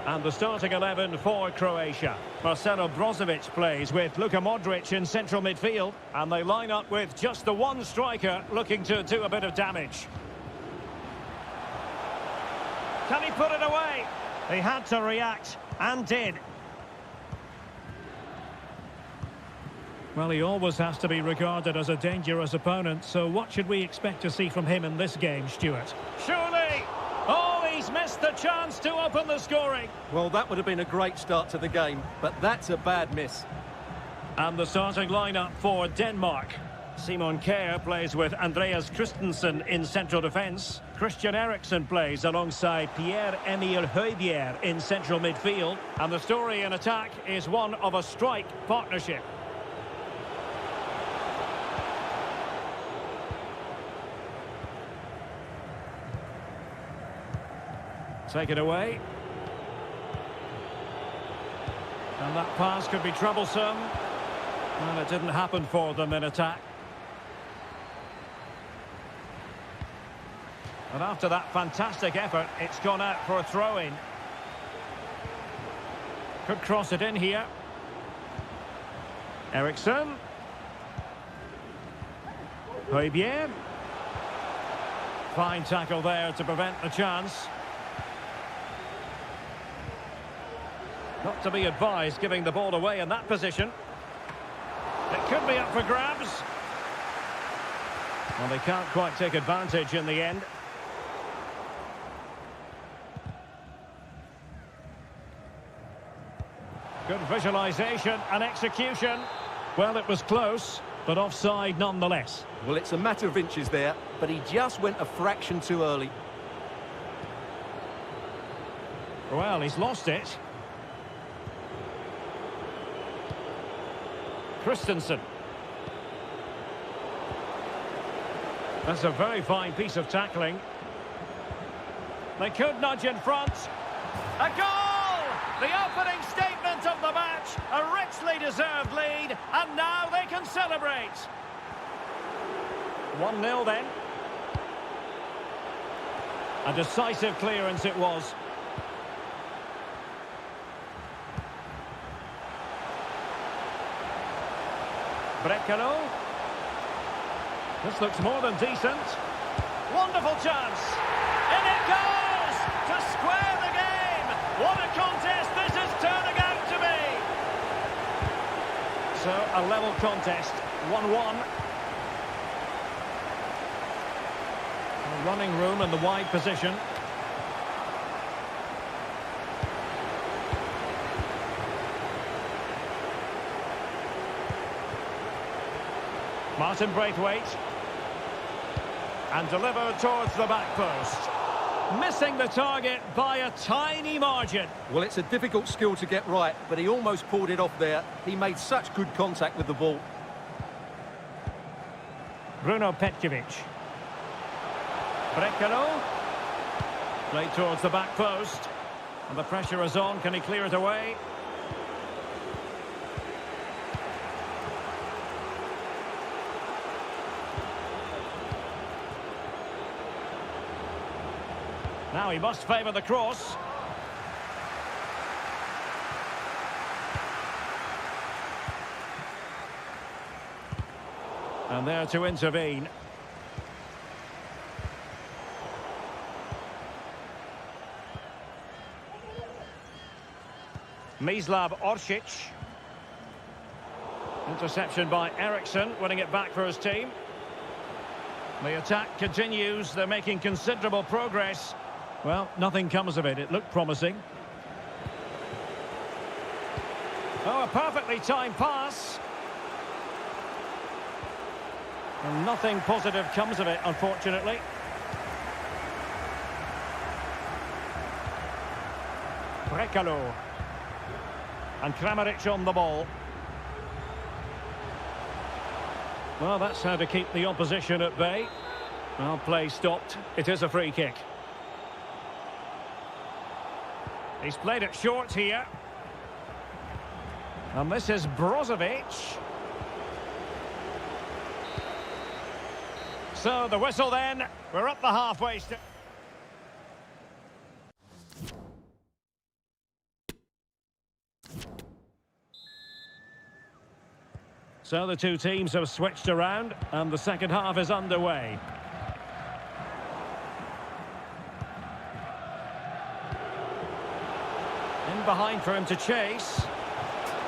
And the starting 11 for Croatia. Marcelo Brozovic plays with Luka Modric in central midfield. And they line up with just the one striker looking to do a bit of damage. Can he put it away? He had to react, and did. Well, he always has to be regarded as a dangerous opponent. So what should we expect to see from him in this game, Stuart? Surely! Oh, he's missed the chance to open the scoring. Well, that would have been a great start to the game, but that's a bad miss. And the starting lineup for Denmark. Simon Kjær plays with Andreas Christensen in central defence. Christian Eriksen plays alongside Pierre-Emile Højbjerg in central midfield. And the story in attack is one of a strike partnership. Take it away. And that pass could be troublesome. And it didn't happen for them in attack. And after that fantastic effort, it's gone out for a throw-in. Could cross it in here. Eriksen. Højbjerg. Fine tackle there to prevent the chance. Not to be advised giving the ball away in that position. It could be up for grabs. Well, they can't quite take advantage in the end. Good visualisation and execution. Well, it was close, but offside nonetheless. Well, it's a matter of inches there, but he just went a fraction too early. Well, he's lost it. Christensen. That's a very fine piece of tackling. They could nudge in front. A goal! The opening statement of the match. A richly deserved lead, and now they can celebrate. 1-0 then. A decisive clearance it was. Brekalo. This looks more than decent. Wonderful chance. In it goes to square the game. What a contest this is turning out to be. So a level contest, 1-1. Running room in the wide position. Martin Braithwaite. And delivered towards the back post. Missing the target by a tiny margin. Well, it's a difficult skill to get right, but he almost pulled it off there. He made such good contact with the ball. Bruno Petkovic. Brekalo. Played towards the back post. And the pressure is on. Can he clear it away? Now he must favour the cross. And there to intervene. Mislav Orsic. Interception by Eriksen, winning it back for his team. The attack continues. They're making considerable progress. Well, nothing comes of it. It looked promising. Oh, a perfectly timed pass. And nothing positive comes of it, unfortunately. Brekalo. And Kramaric on the ball. Well, that's how to keep the opposition at bay. Well, play stopped. It is a free kick. He's played it short here. And this is Brozovic. So the whistle then. We're up the halfway stage. So the two teams have switched around and the second half is underway. In behind for him to chase.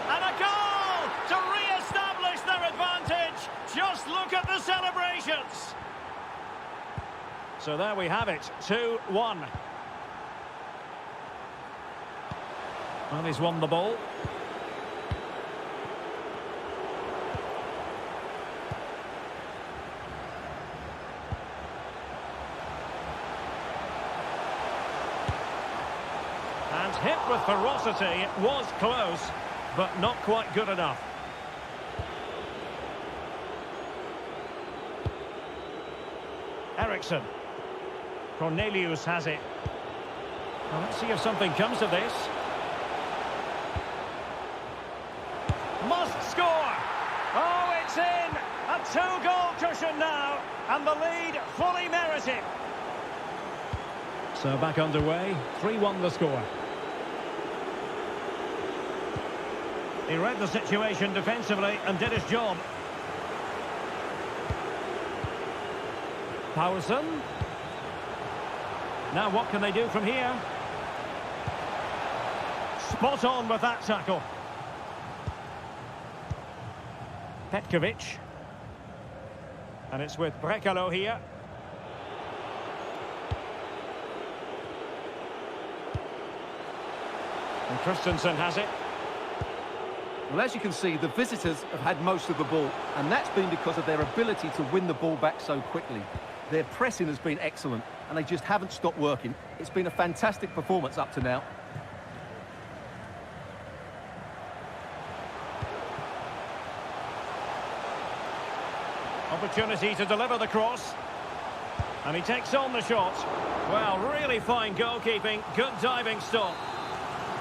And a goal to re-establish their advantage. Just look at the celebrations. So there we have it, 2-1. Well, he's won the ball. And hit with ferocity. It was close, but not quite good enough. Eriksson. Cornelius has it. Well, let's see if something comes of this. Must score! Oh, it's in! A two-goal cushion now, and the lead fully merited. So back underway, 3-1 the score. He read the situation defensively and did his job. Harsen. Now what can they do from here? Spot on with that tackle. Petkovic. And it's with Brekalo here. And Christensen has it. Well, as you can see, the visitors have had most of the ball, and that's been because of their ability to win the ball back so quickly. Their pressing has been excellent, and they just haven't stopped working. It's been a fantastic performance up to now. Opportunity to deliver the cross. And he takes on the shot. Well, really fine goalkeeping. Good diving stop.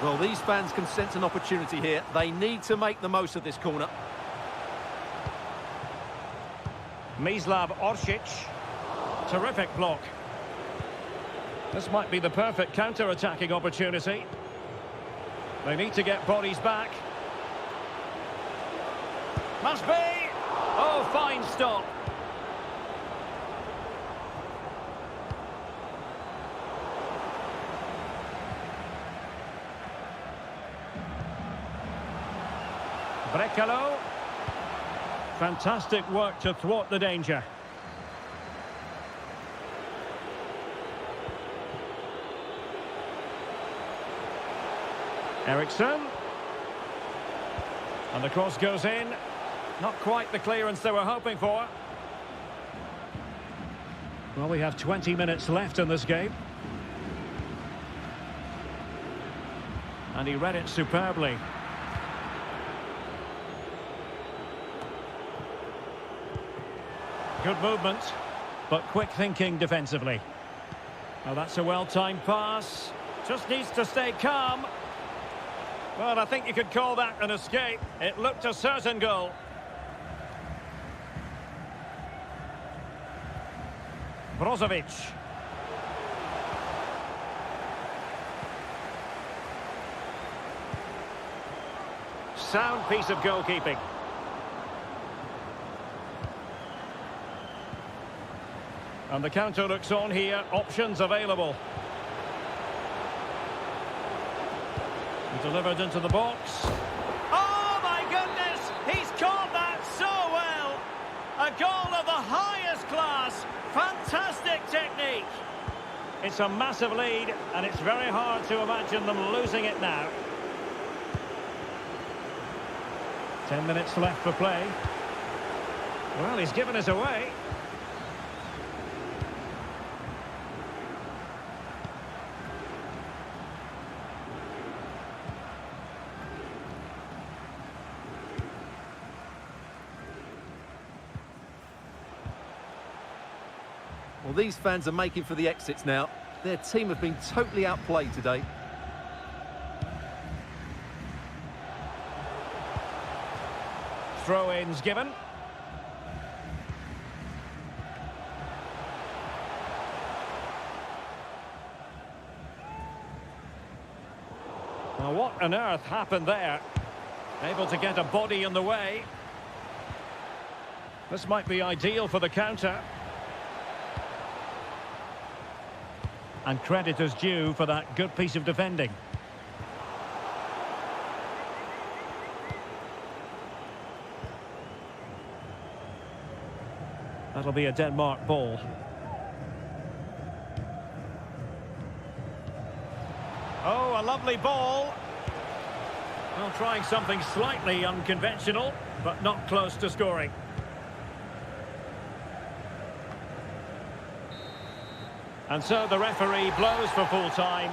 Well, these fans can sense an opportunity here. They need to make the most of this corner. Mislav Orsic. Terrific block. This might be the perfect counter-attacking opportunity. They need to get bodies back. Must be! Oh, fine stop. Brekalo. Fantastic work to thwart the danger. Eriksson. And the cross goes in. Not quite the clearance they were hoping for. Well, we have 20 minutes left in this game. And he read it superbly. Good movement, but quick thinking defensively. Well, that's a well-timed pass. Just needs to stay calm. Well, I think you could call that an escape. It looked a certain goal. Brozovic. Sound piece of goalkeeping. And the counter looks on here. Options available. Delivered into the box. Oh, my goodness! He's caught that so well! A goal of the highest class. Fantastic technique. It's a massive lead, and it's very hard to imagine them losing it now. 10 minutes left for play. Well, he's given us away. Well, these fans are making for the exits now. Their team have been totally outplayed today. Throw-ins given. Now, what on earth happened there? Able to get a body in the way. This might be ideal for the counter. And credit is due for that good piece of defending. That'll be a Denmark ball. Oh, a lovely ball. Well, trying something slightly unconventional, but not close to scoring. And so the referee blows for full time.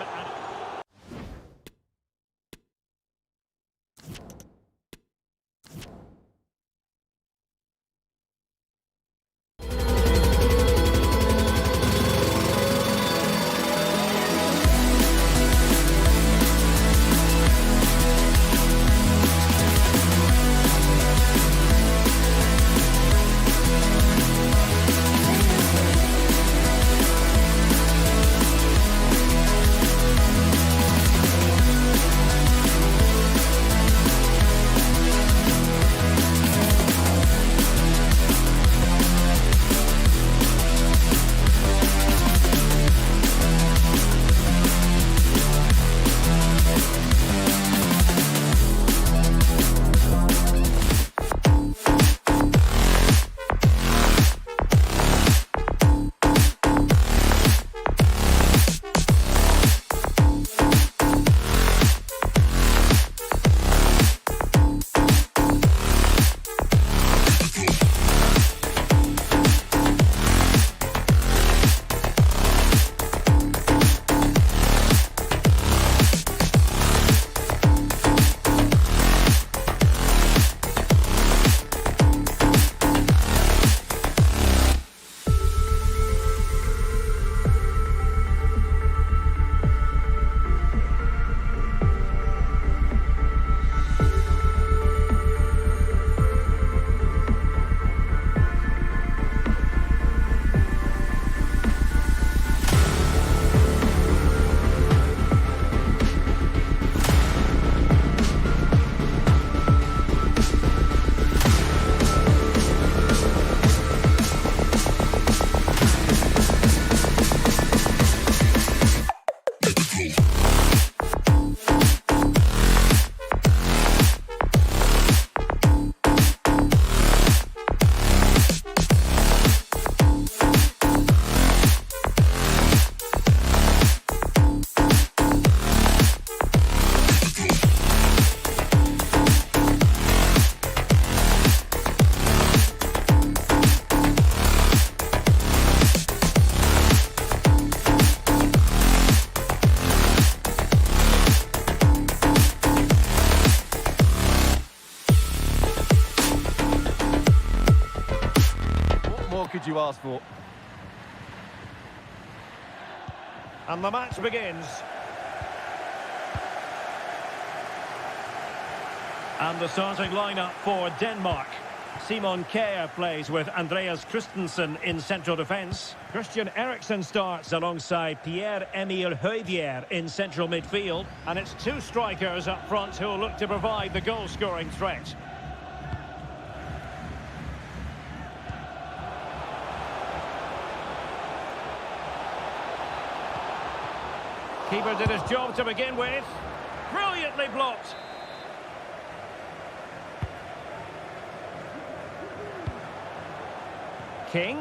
Could you ask for? And the match begins. And the starting lineup for Denmark. Simon Kjær plays with Andreas Christensen in central defence. Christian Eriksen starts alongside Pierre-Emile Højbjerg in central midfield. And it's two strikers up front who will look to provide the goal-scoring threat. Keeper did his job to begin with. Brilliantly blocked. King.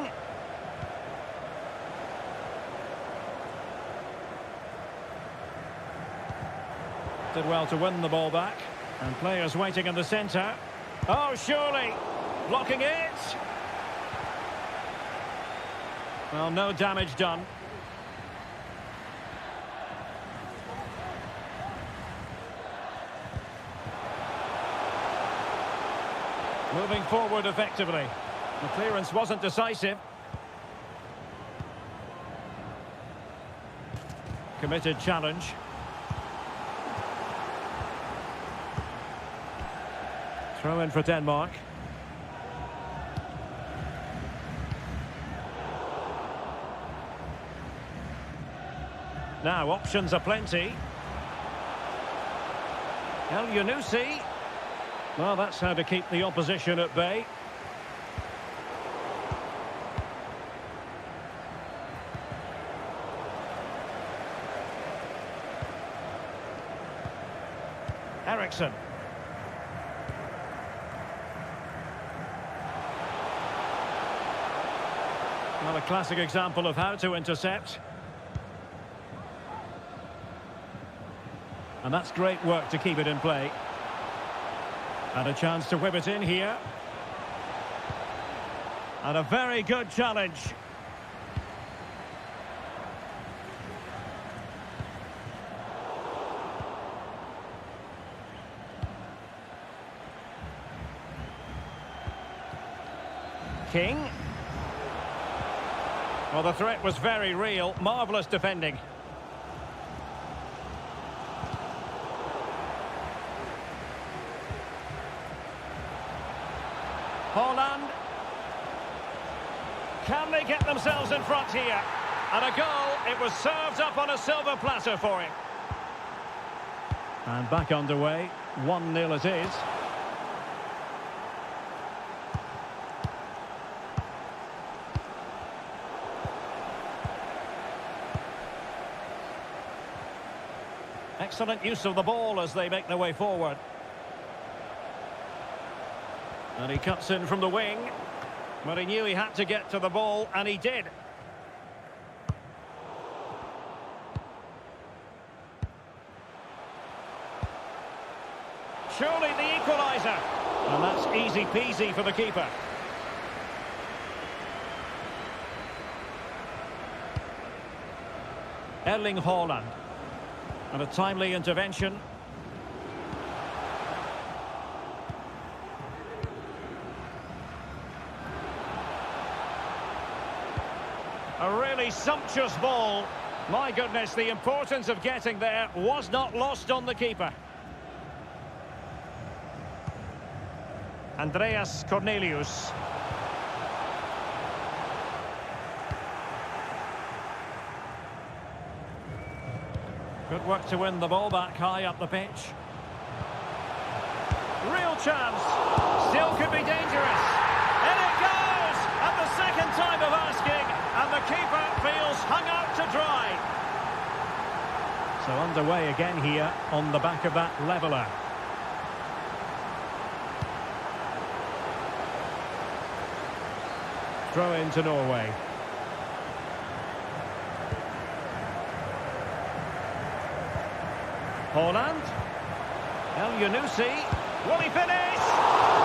Did well to win the ball back. And players waiting in the centre. Oh, surely. Blocking it. Well, no damage done. Moving forward effectively. The clearance wasn't decisive. Committed challenge. Throw in for Denmark. Now options are plenty. El Yunusi. Well, that's how to keep the opposition at bay. Eriksson. Well, a classic example of how to intercept. And that's great work to keep it in play. And a chance to whip it in here. And a very good challenge. King. Well, the threat was very real. Marvellous defending. Holland. Can they get themselves in front here? And a goal. It was served up on a silver platter for him. And back underway. 1-0 it is. Excellent use of the ball as they make their way forward. And he cuts in from the wing. But he knew he had to get to the ball, and he did. Surely the equaliser. And that's easy peasy for the keeper. Erling Haaland. And a timely intervention. A really sumptuous ball. My goodness, the importance of getting there was not lost on the keeper. Andreas Cornelius. Good work to win the ball back high up the pitch. Real chance. Still could be dangerous. In it goes! At the second time of asking, and the keeper feels hung out to dry. So underway again here on the back of that leveller. Throw into Norway. Holland. El Yunusi. Will he finish?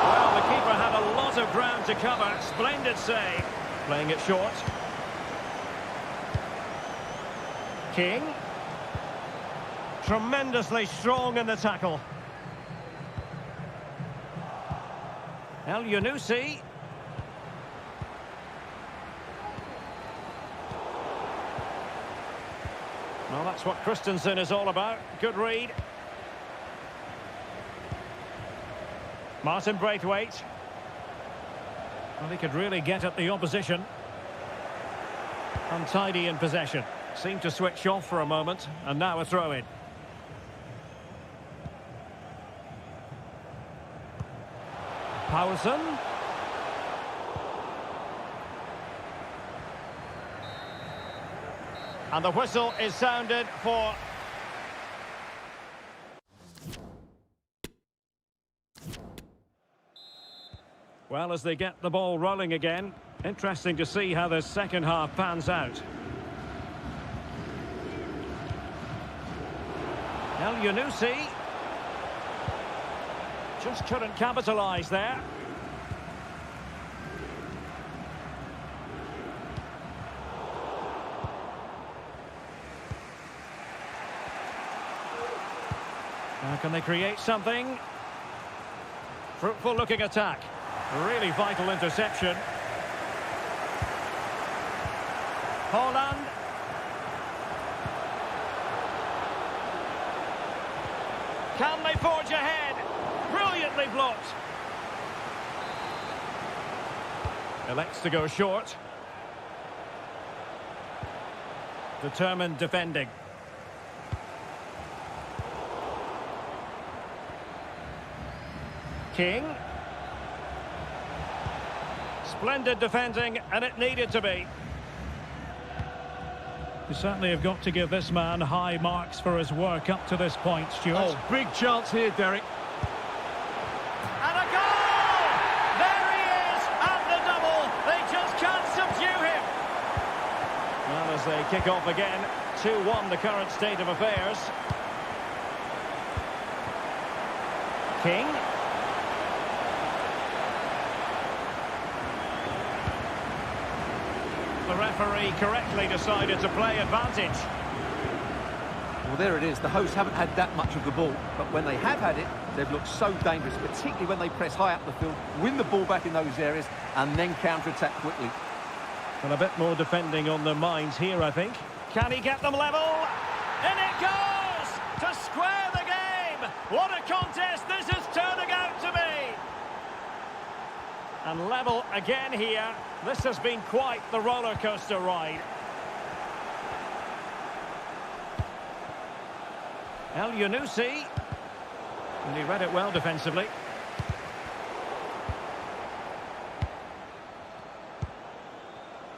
Well, the keeper had a lot of ground to cover. Splendid save. Playing it short. King. Tremendously strong in the tackle. El Yunusi. Well, that's what Christensen is all about. Good read. Martin Braithwaite. Well, he could really get at the opposition. Untidy in possession. Seemed to switch off for a moment, and now a throw-in. Harsen. And the whistle is sounded for... Well, as they get the ball rolling again, interesting to see how the second half pans out. El Yunusi. Just couldn't capitalise there. Can they create something? Fruitful looking attack. Really vital interception. Holland. Can they forge ahead? Brilliantly blocked. Elects to go short. Determined defending. King. Splendid defending, and it needed to be. You certainly have got to give this man high marks for his work up to this point, Stuart. Oh, big chance here, Derek. And a goal! There he is, and the double. They just can't subdue him. Well, as they kick off again, 2-1 the current state of affairs. King. The referee correctly decided to play advantage. Well, there it is. The hosts haven't had that much of the ball, but when they have had it, they've looked so dangerous, particularly when they press high up the field, win the ball back in those areas, and then counter-attack quickly. And a bit more defending on their minds here, I think. Can he get them level? In it goes! To square the game! What a contest this is turning out to be! And level again here. This has been quite the roller coaster ride. El Yunusi. And he read it well defensively.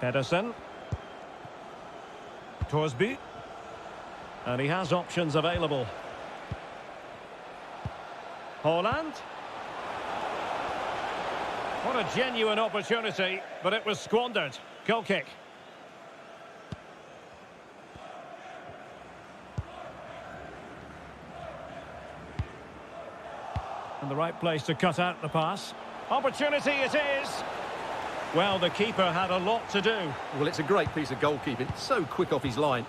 Pedersen. Torsby. And he has options available. Holland. What a genuine opportunity, but it was squandered. Goal kick. And the right place to cut out the pass. Opportunity it is. Well, the keeper had a lot to do. Well, it's a great piece of goalkeeping. So quick off his line.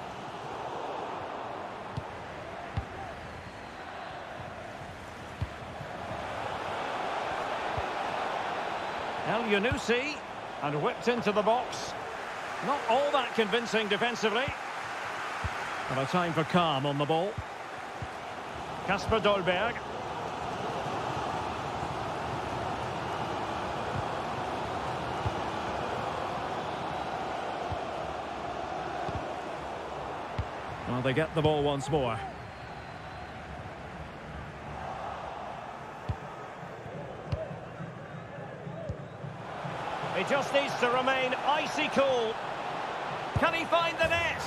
El Yunusi, and whipped into the box. Not all that convincing defensively. But a time for calm on the ball. Kasper Dolberg. Well, they get the ball once more. He just needs to remain icy cool. Can he find the net?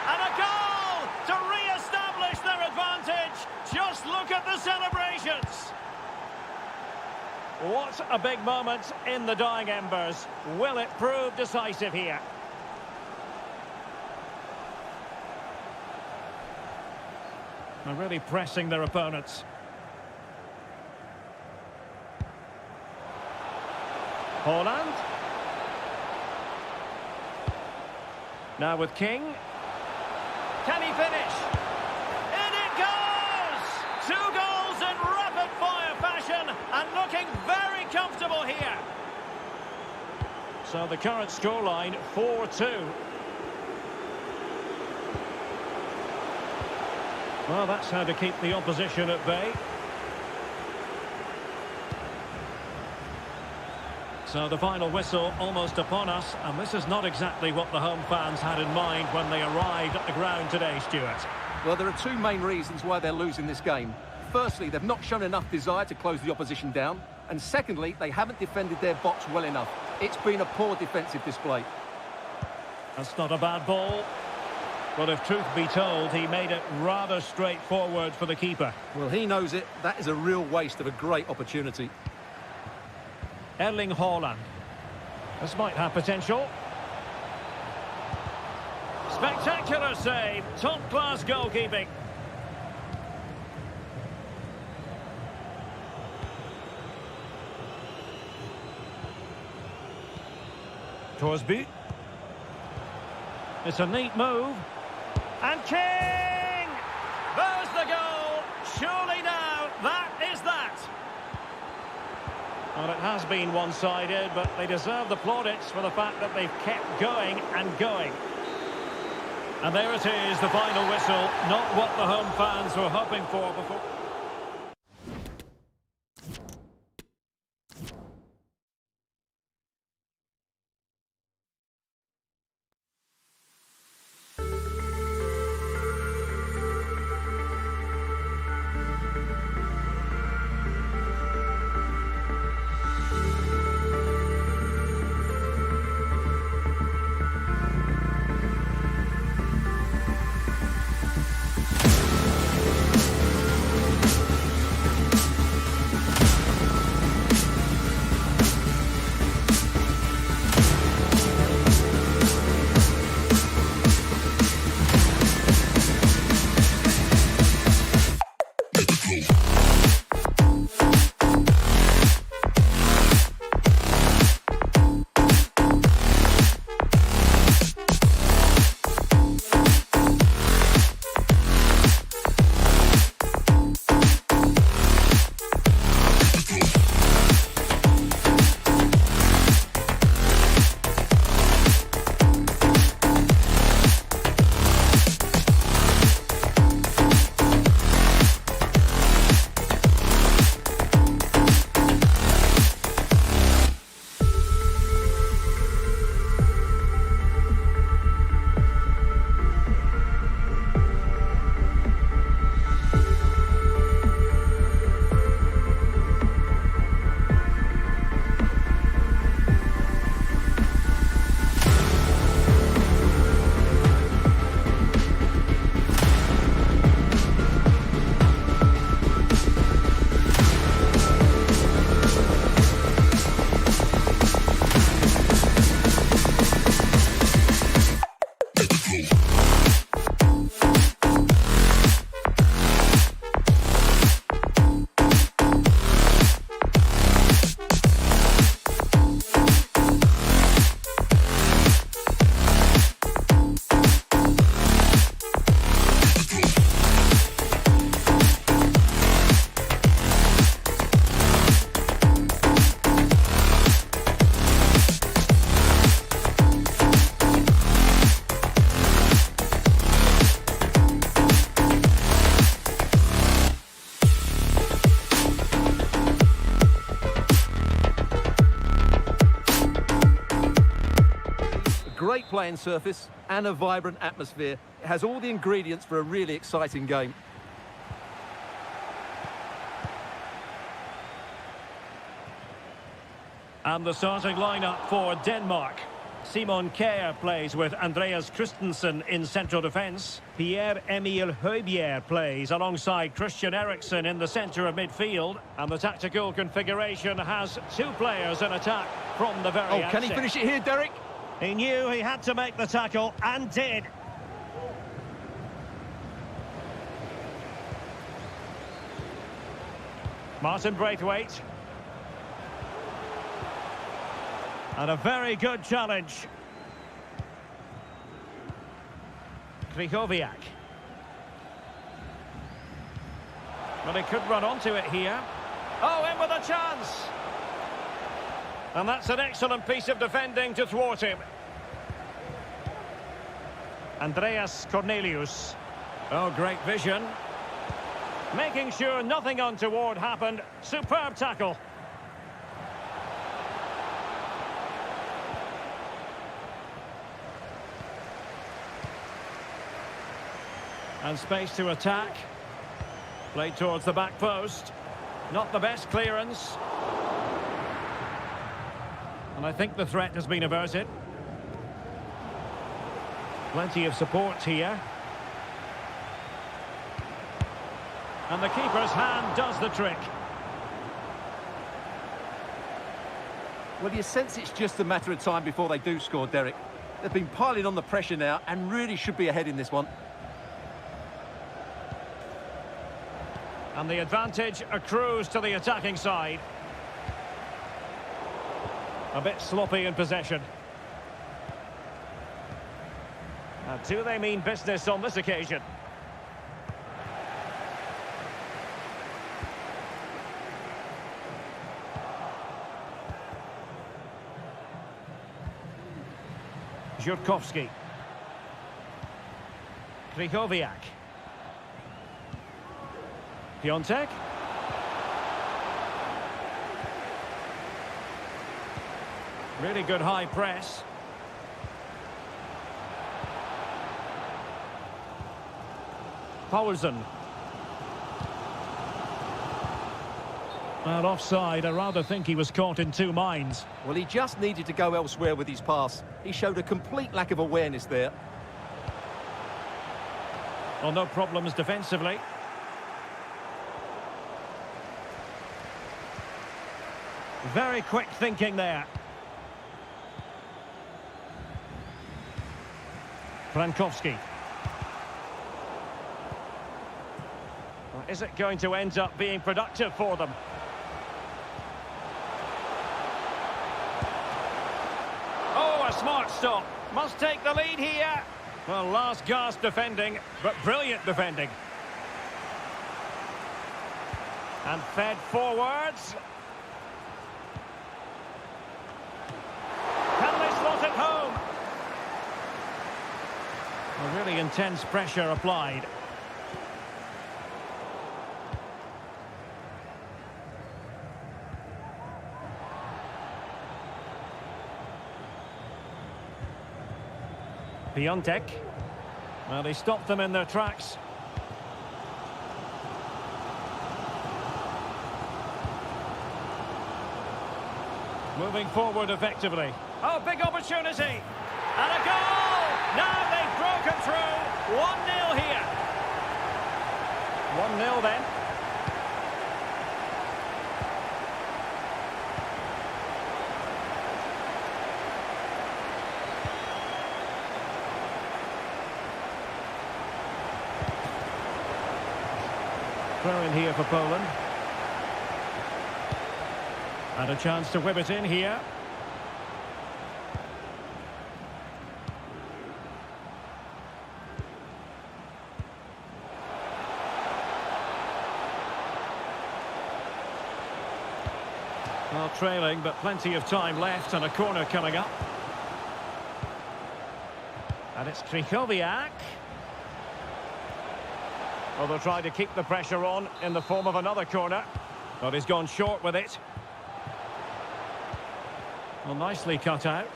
And a goal to re-establish their advantage. Just look at the celebrations. What a big moment in the dying embers. Will it prove decisive here? They're really pressing their opponents. Holland. Now with King. Can he finish? In it goes! 2 goals in rapid-fire fashion and looking very comfortable here. So the current scoreline, 4-2. Well, that's how to keep the opposition at bay. So the final whistle almost upon us, and this is not exactly what the home fans had in mind when they arrived at the ground today, Stuart. Well, there are 2 main reasons why they're losing this game. Firstly, they've not shown enough desire to close the opposition down. And secondly, they haven't defended their box well enough. It's been a poor defensive display. That's not a bad ball. But if truth be told, he made it rather straightforward for the keeper. Well, he knows it. That is a real waste of a great opportunity. Erling Haaland. This might have potential. Spectacular save. Top-class goalkeeping. Torsby. It's a neat move. And King! There's the goal. surely now, that is that. Well, it has been one-sided, but they deserve the plaudits for the fact that they've kept going and going. And there it is, the final whistle. Not what the home fans were hoping for before. Great playing surface and a vibrant atmosphere. It has all the ingredients for a really exciting game. And the starting lineup for Denmark. Simon Kjær plays with Andreas Christensen in central defence. Pierre-Emil Højbjerg plays alongside Christian Eriksen in the centre of midfield. And the tactical configuration has two players in attack from the very outset. Can he finish it here, Derek? He knew he had to make the tackle, and did. Martin Braithwaite. And a very good challenge. Krychowiak. Well, he could run onto it here. Oh, in with a chance! And that's an excellent piece of defending to thwart him. Andreas Cornelius. Oh, great vision. Making sure nothing untoward happened. Superb tackle. And space to attack. Played towards the back post. Not the best clearance. And I think the threat has been averted. Plenty of support here. And the keeper's hand does the trick. Well, you sense it's just a matter of time before they do score, Derek. They've been piling on the pressure now and really should be ahead in this one. And the advantage accrues to the attacking side. A bit sloppy in possession. Now, do they mean business on this occasion? Jurkowski. Krychowiak. Piontek. Really good high press. Poulsen. And offside, I rather think he was caught in two minds. Well, he just needed to go elsewhere with his pass. He showed a complete lack of awareness there. Well, no problems defensively. Very quick thinking there. Frankowski. Well, is it going to end up being productive for them? Oh, a smart stop. Must take the lead here. Well, last gasp defending, but brilliant defending. And fed forwards. Can they slot it home? A really intense pressure applied. Piontek. Well, he stopped them in their tracks. Moving forward effectively. Oh, big opportunity. And a goal! Now they've broken through. 1-0 here. 1-0 then. Throw in here for Poland. And a chance to whip it in here. Well, trailing, but plenty of time left and a corner coming up. And it's Krychowiak. Well, they'll try to keep the pressure on in the form of another corner. But he's gone short with it. Well, nicely cut out.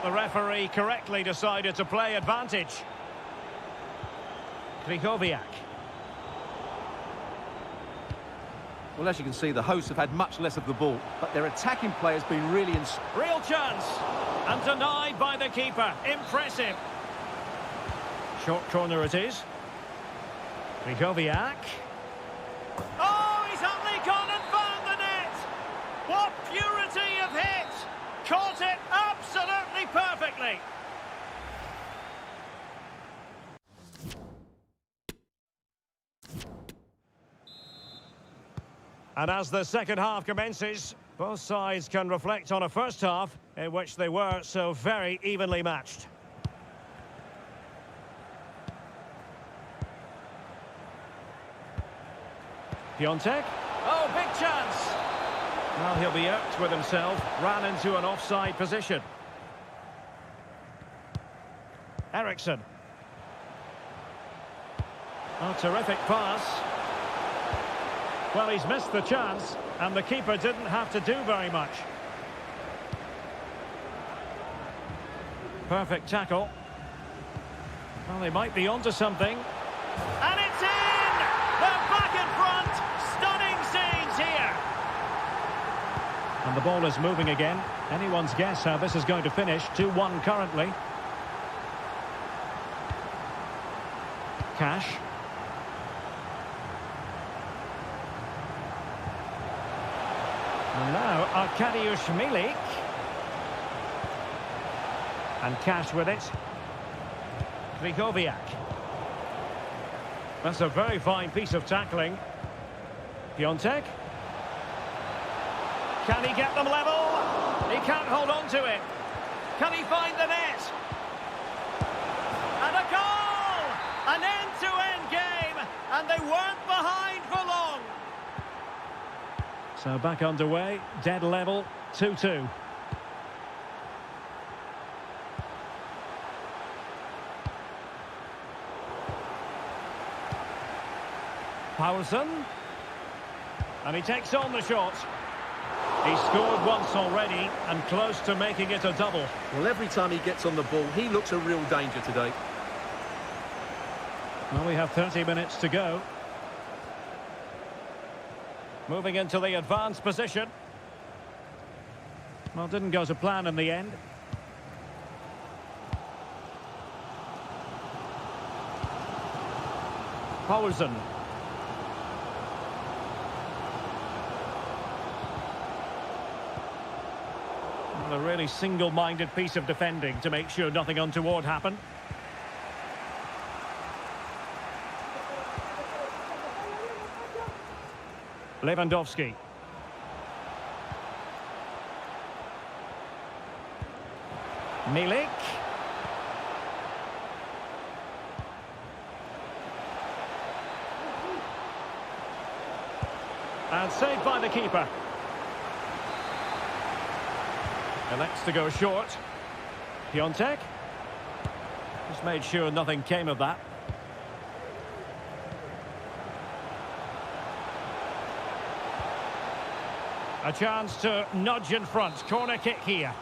The referee correctly decided to play advantage. Krychowiak. Well, as you can see, the hosts have had much less of the ball, but their attacking play has been really... Real chance! And denied by the keeper. Impressive. Short corner it is. Krychowiak. Oh, he's only gone and found the net! What purity of hit! Caught it absolutely perfectly! And as the second half commences, both sides can reflect on a first half in which they were so very evenly matched. Piontek. Oh, big chance! Well, he'll be out with himself. Ran into an offside position. Eriksson. Oh, terrific pass. Well, he's missed the chance, and the keeper didn't have to do very much. Perfect tackle. Well, they might be onto something. And it's in! They're back in front! Stunning scenes here! And the ball is moving again. Anyone's guess how this is going to finish. 2-1 currently. Cash. And now Arkadiusz Milik. And Cash with it. Krychowiak. That's a very fine piece of tackling. Piontek. Can he get them level? He can't hold on to it. Can he find the net? And a goal! An end-to-end game, and they weren't behind for long. So back underway, dead level, 2-2. Harsen. And he takes on the shot. He's scored once already and close to making it a double. Well, every time he gets on the ball, he looks a real danger today. Well, we have 30 minutes to go. Moving into the advanced position. Well, didn't go to plan in the end. Harsen. A really single-minded piece of defending to make sure nothing untoward happened. Lewandowski. Milik. And saved by the keeper. Elects to go short. Piontek. Just made sure nothing came of that. A chance to nudge in front. Corner kick here.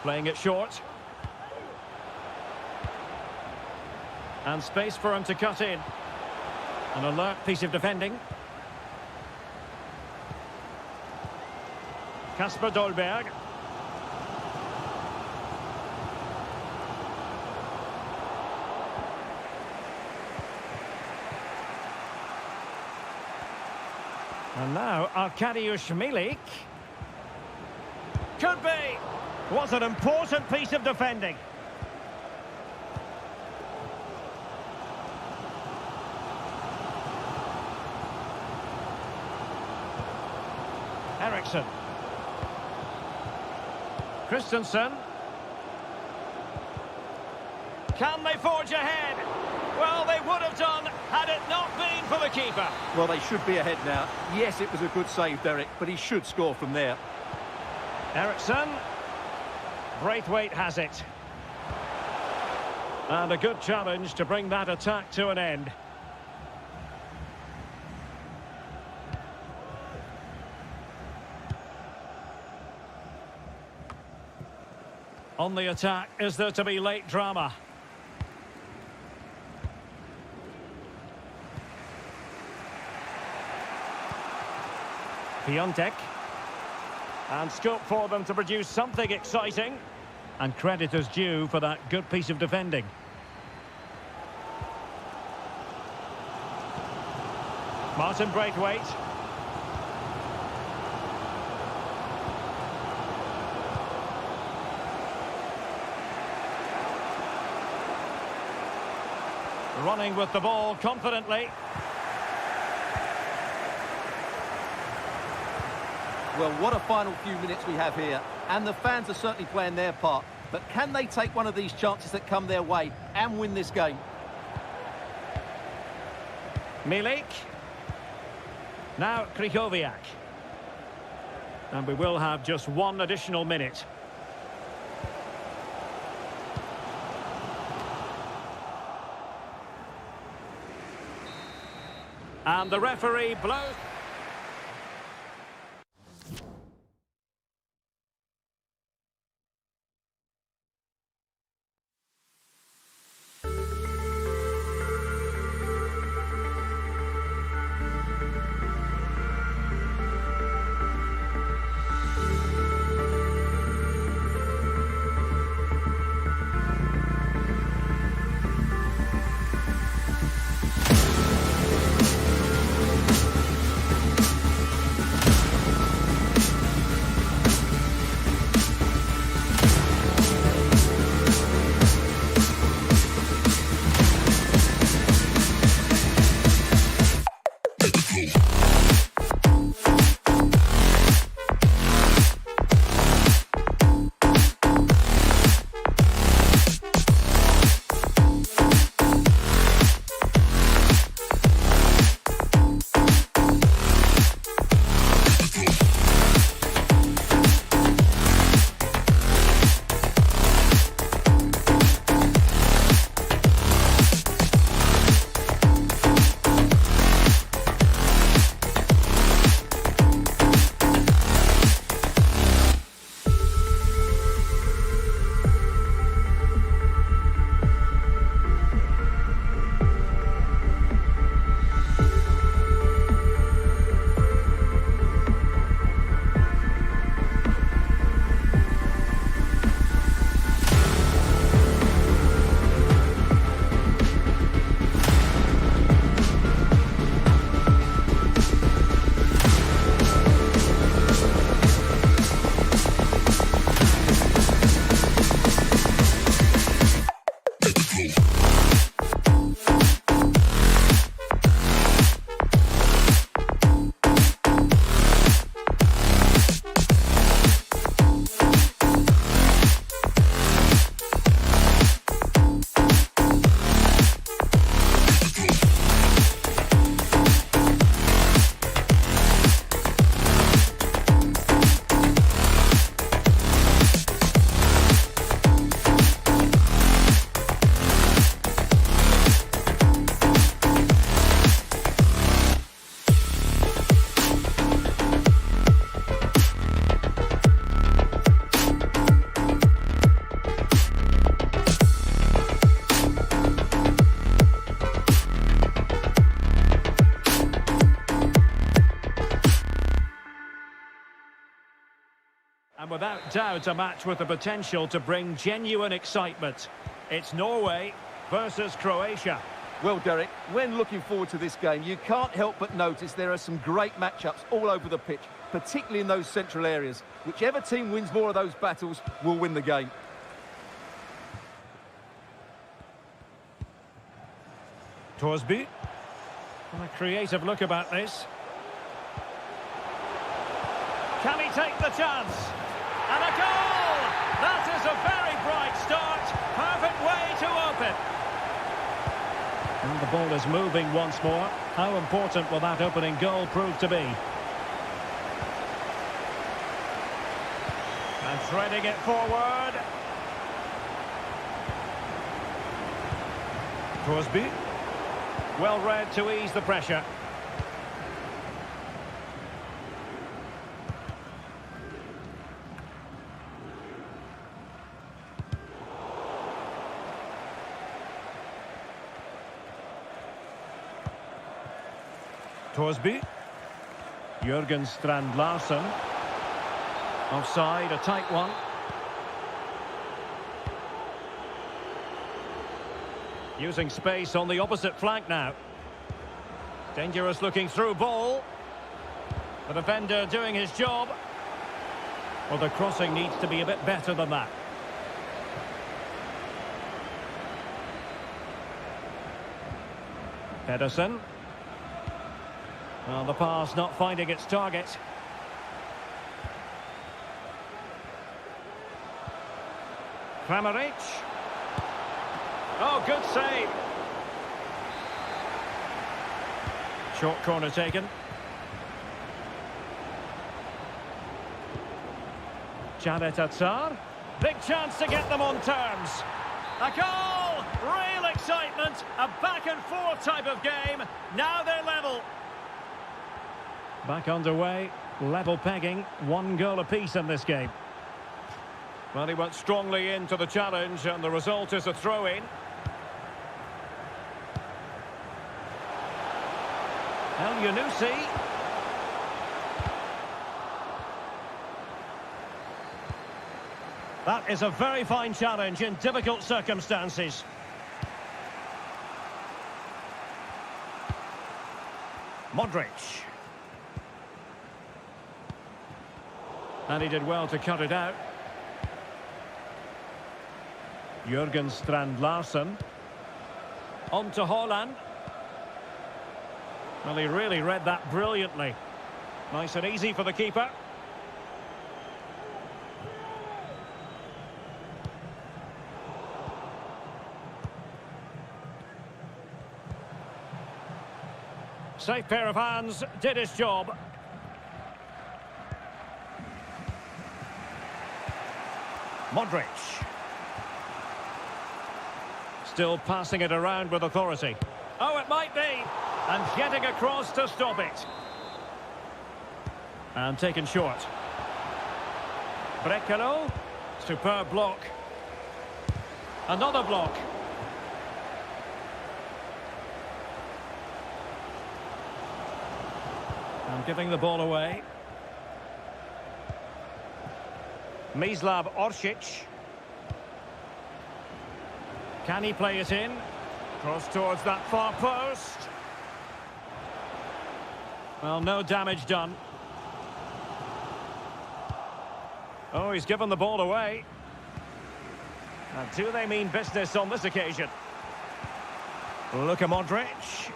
Playing it short. And space for him to cut in. An alert piece of defending. Kasper Dolberg. And now Arkadiusz Milik. Could be. Was an important piece of defending. Eriksson. Christensen. Can they forge ahead? Well, they would have done had it not been for the keeper. Well, they should be ahead now. Yes, it was a good save, Derek, but he should score from there. Eriksson. Braithwaite has it. And a good challenge to bring that attack to an end. On the attack, is there to be late drama? Piontek. And scope for them to produce something exciting. And credit is due for that good piece of defending. Martin Braithwaite. Running with the ball confidently. Well, what a final few minutes we have here. And the fans are certainly playing their part. But can they take one of these chances that come their way and win this game? Milik. Now Krychowiak. And we will have just one additional minute. And the referee blows. doubt a match with the potential to bring genuine excitement. It's Norway versus Croatia. Well, Derek, when looking forward to this game, you can't help but notice there are some great matchups all over the pitch, particularly in those central areas. Whichever team wins more of those battles will win the game. Tobi. A creative look about this. Can he take the chance? And a goal! That is a very bright start. Perfect way to open. And the ball is moving once more. How important will that opening goal prove to be? And threading it forward. Tobi. Well read to ease the pressure. Tobi. Jørgen Strand Larsen. Offside, a tight one. Using space on the opposite flank now. Dangerous looking through ball. The defender doing his job. Well, the crossing needs to be a bit better than that. Pedersen. Well, the pass not finding its target. Kramaric. Oh, good save. Short corner taken. Janet Atsar. Big chance to get them on terms. A goal! Real excitement. A back and forth type of game. Now they're level. Back underway. Level pegging. 1 goal apiece in this game. Well, he went strongly into the challenge and the result is a throw-in. El Yunusi. That is a very fine challenge in difficult circumstances. Modric. And he did well to cut it out. Jørgen Strand Larsen. On to Haaland. Well, he really read that brilliantly. Nice and easy for the keeper. Safe pair of hands, did his job. Modric. Still passing it around with authority. Oh, it might be. And getting across to stop it. And taken short. Brekalo. Superb block. Another block. And giving the ball away. Mislav Orsic. Can he play it in? Cross towards that far post. Well, no damage done. Oh, he's given the ball away. And do they mean business on this occasion? Luka Modric.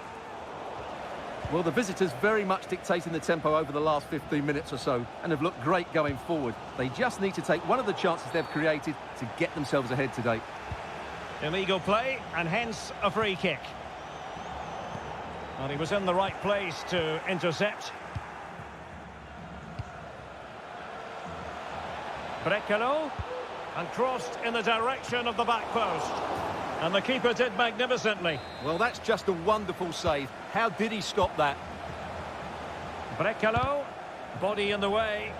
Well, the visitors very much dictating the tempo over the last 15 minutes or so and have looked great going forward. They just need to take one of the chances they've created to get themselves ahead today. Illegal play, and hence a free kick. Well, he was in the right place to intercept. Brekalo, and crossed in the direction of the back post. And the keeper did magnificently. Well, that's just a wonderful save. How did he stop that? Brekalo, body in the way.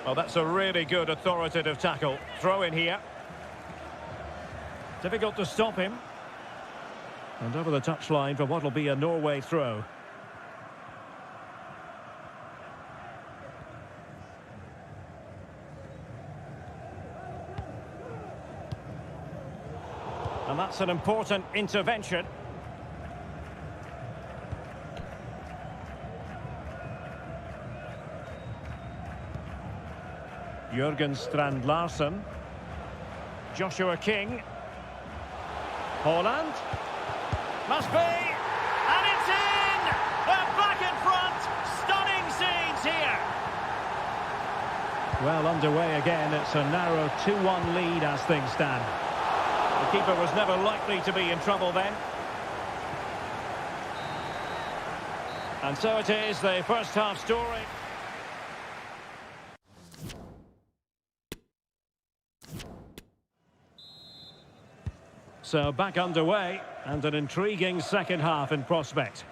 Well, that's a really good authoritative tackle. Throw in here. Difficult to stop him. And over the touchline for what will be a Norway throw. And that's an important intervention. Jurgen Strand Larsen. Joshua King. Holland. Must be. And it's in! They're back in front. Stunning scenes here. Well underway again. It's a narrow 2-1 lead as things stand. The keeper was never likely to be in trouble then. And so it is, the first half story. So back underway, and an intriguing second half in prospect.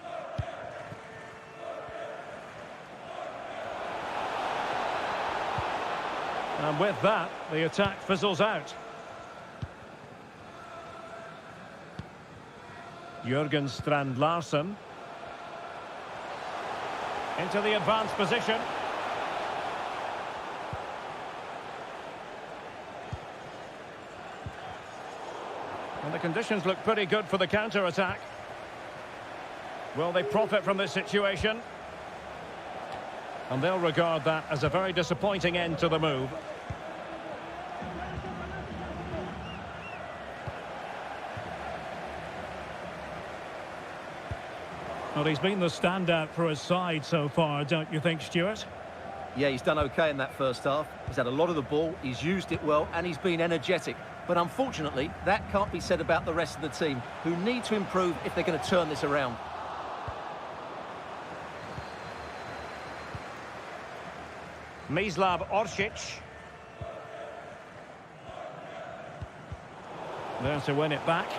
And with that, the attack fizzles out. Jurgen Strand Larsen. Into the advanced position. And the conditions look pretty good for the counter-attack. Will they profit from this situation? And they'll regard that as a very disappointing end to the move. Well, he's been the standout for his side so far, don't you think, Stuart? Yeah, he's done okay in that first half. He's had a lot of the ball, he's used it well, and he's been energetic. But unfortunately, that can't be said about the rest of the team, who need to improve if they're going to turn this around. Mislav Orsic. There to win it back.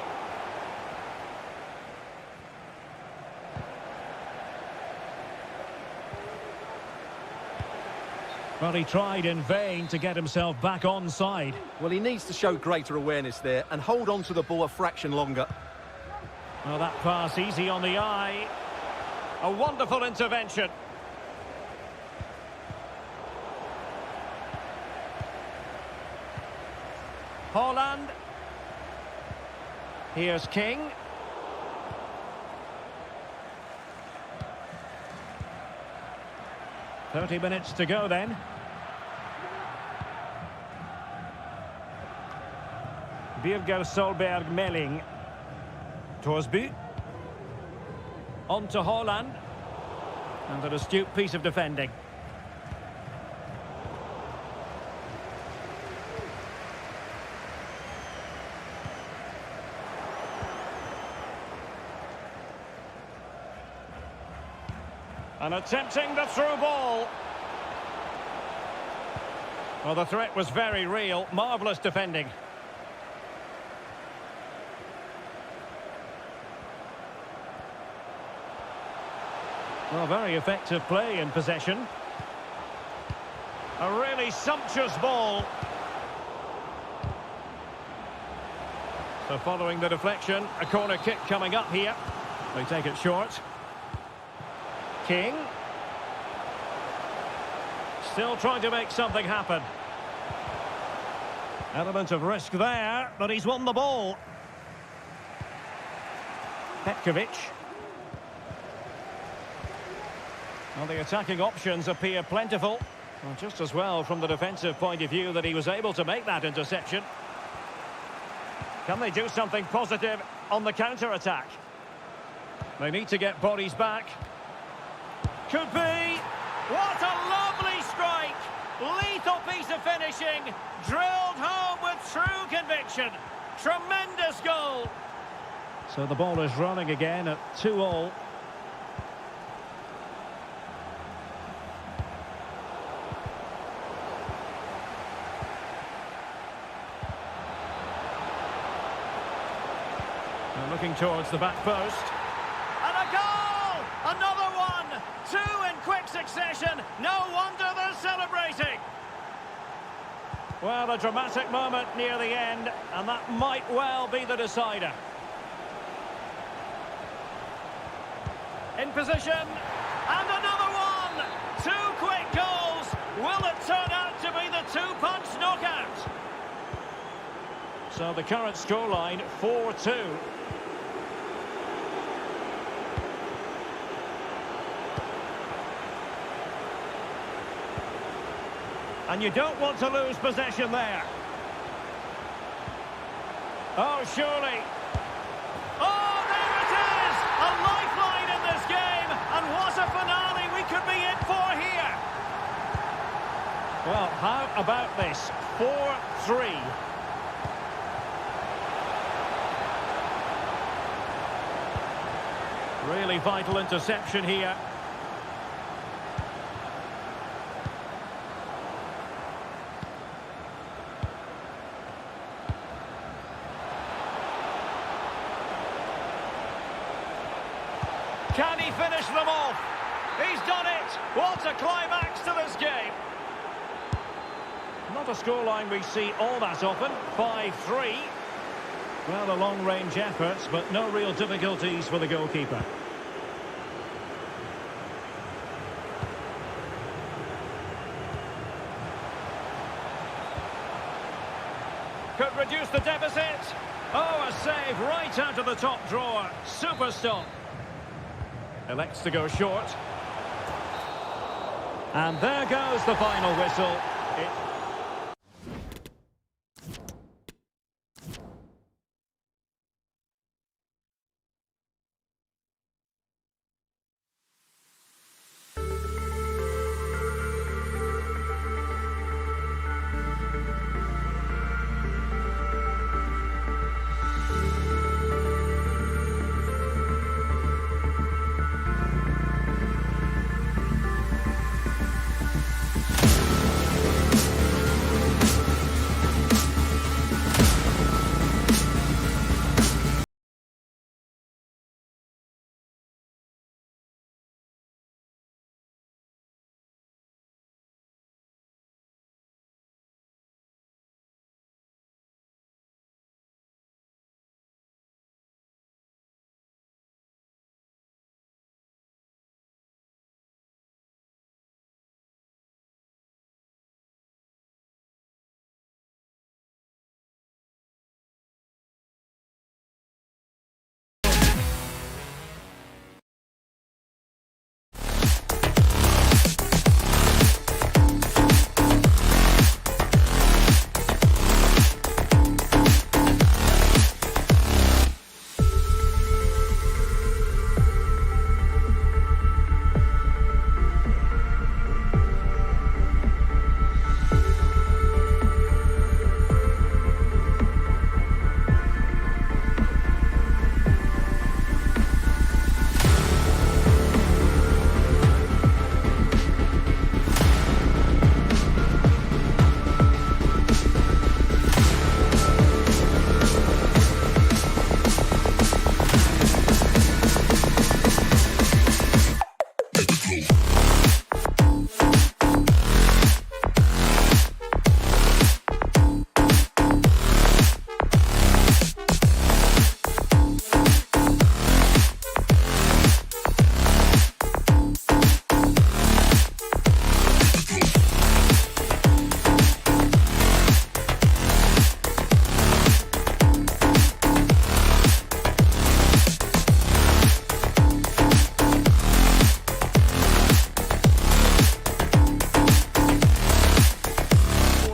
Well, he tried in vain to get himself back onside. Well, he needs to show greater awareness there and hold on to the ball a fraction longer. Well, that pass easy on the eye. A wonderful intervention. Holland. Here's King. "30 minutes to go then. Birger Solberg Melling. Torsby. On to Holland. And an astute piece of defending. And attempting the through ball. Well, the threat was very real. Marvellous defending. Well, very effective play in possession. A really sumptuous ball. So following the deflection, a corner kick coming up here. They take it short. King. Still trying to make something happen. Element of risk there, but he's won the ball. Petkovic. Well, the attacking options appear plentiful. Well, just as well from the defensive point of view that he was able to make that interception. Can they do something positive on the counter-attack? They need to get bodies back. Could be. What a lovely strike. Lethal piece of finishing. Drilled home with true conviction. Tremendous goal. So the ball is running again at 2-2. Looking towards the back post. And a goal! Another one! Two in quick succession. No wonder they're celebrating. Well, a dramatic moment near the end, and that might well be the decider. In position, and another one! Two quick goals. Will it turn out to be the two-punch knockout? So the current scoreline, 4-2. And you don't want to lose possession there. Oh, surely. Oh, there it is! A lifeline in this game, and what a finale we could be in for here! Well, how about this? 4-3. Really vital interception here. Can he finish them off? He's done it! What a climax to this game! Not a scoreline we see all that often. 5-3. Well, a long-range efforts, but no real difficulties for the goalkeeper. Could reduce the deficit. Oh, a save right out of the top drawer. Super stop. Elects to go short. And there goes the final whistle.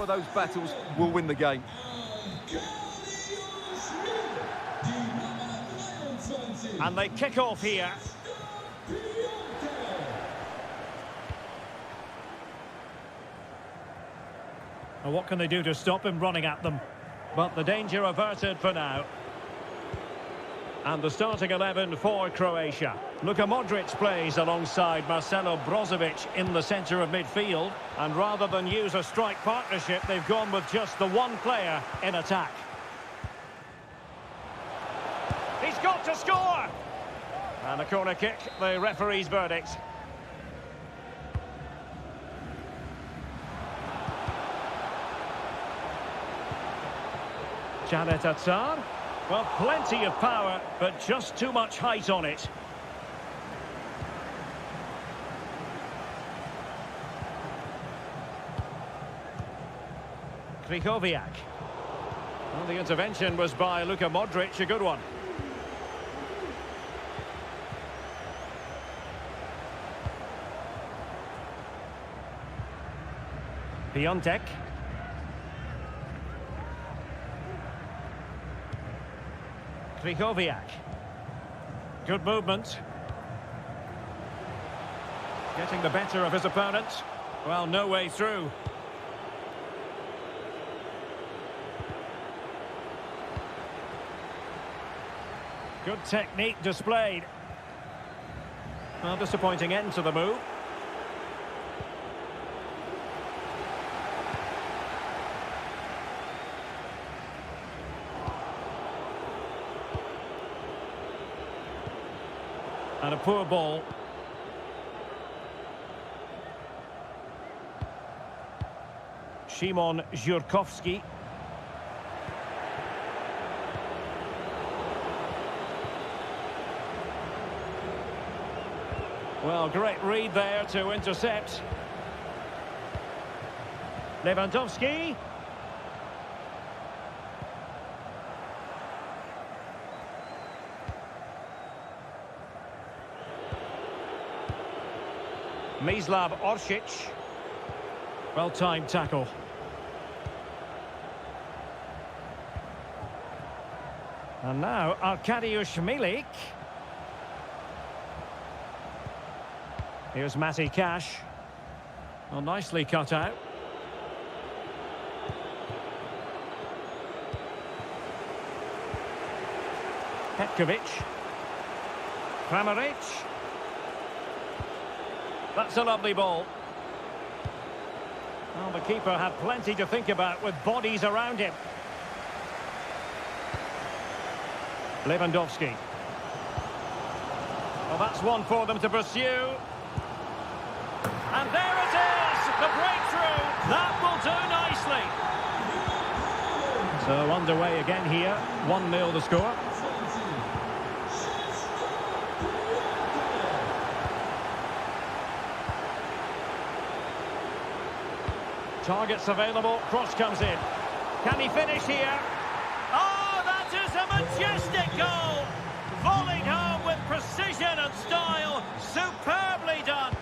Those battles will win the game. And they kick off here. And what can they do to stop him running at them? But the danger averted for now. And the starting 11 for Croatia. Luka Modric plays alongside Marcelo Brozovic in the centre of midfield. And rather than use a strike partnership, they've gone with just the one player in attack. He's got to score! And a corner kick, the referee's verdict. Janet Atsar. Well, plenty of power, but just too much height on it. Krychowiak. Well, the intervention was by Luka Modric, a good one. Piontek. Krychowiak. Good movement. Getting the better of his opponent. Well, no way through. Good technique displayed. Well, disappointing end to the move. And a poor ball. Szymon Żurkowski. Well, great read there to intercept. Lewandowski. Mislav Orsic. Well-timed tackle. And now Arkadiusz Milik. Here's Matty Cash. Well, nicely cut out. Petkovic. Kramaric. That's a lovely ball. Well, the keeper had plenty to think about with bodies around him. Lewandowski. Well, that's one for them to pursue. And there it is! The breakthrough! That will do nicely. So underway again here. 1-0 the score. Targets available, cross comes in. Can he finish here? Oh, that is a majestic goal! Volleyed home with precision and style. Superbly done.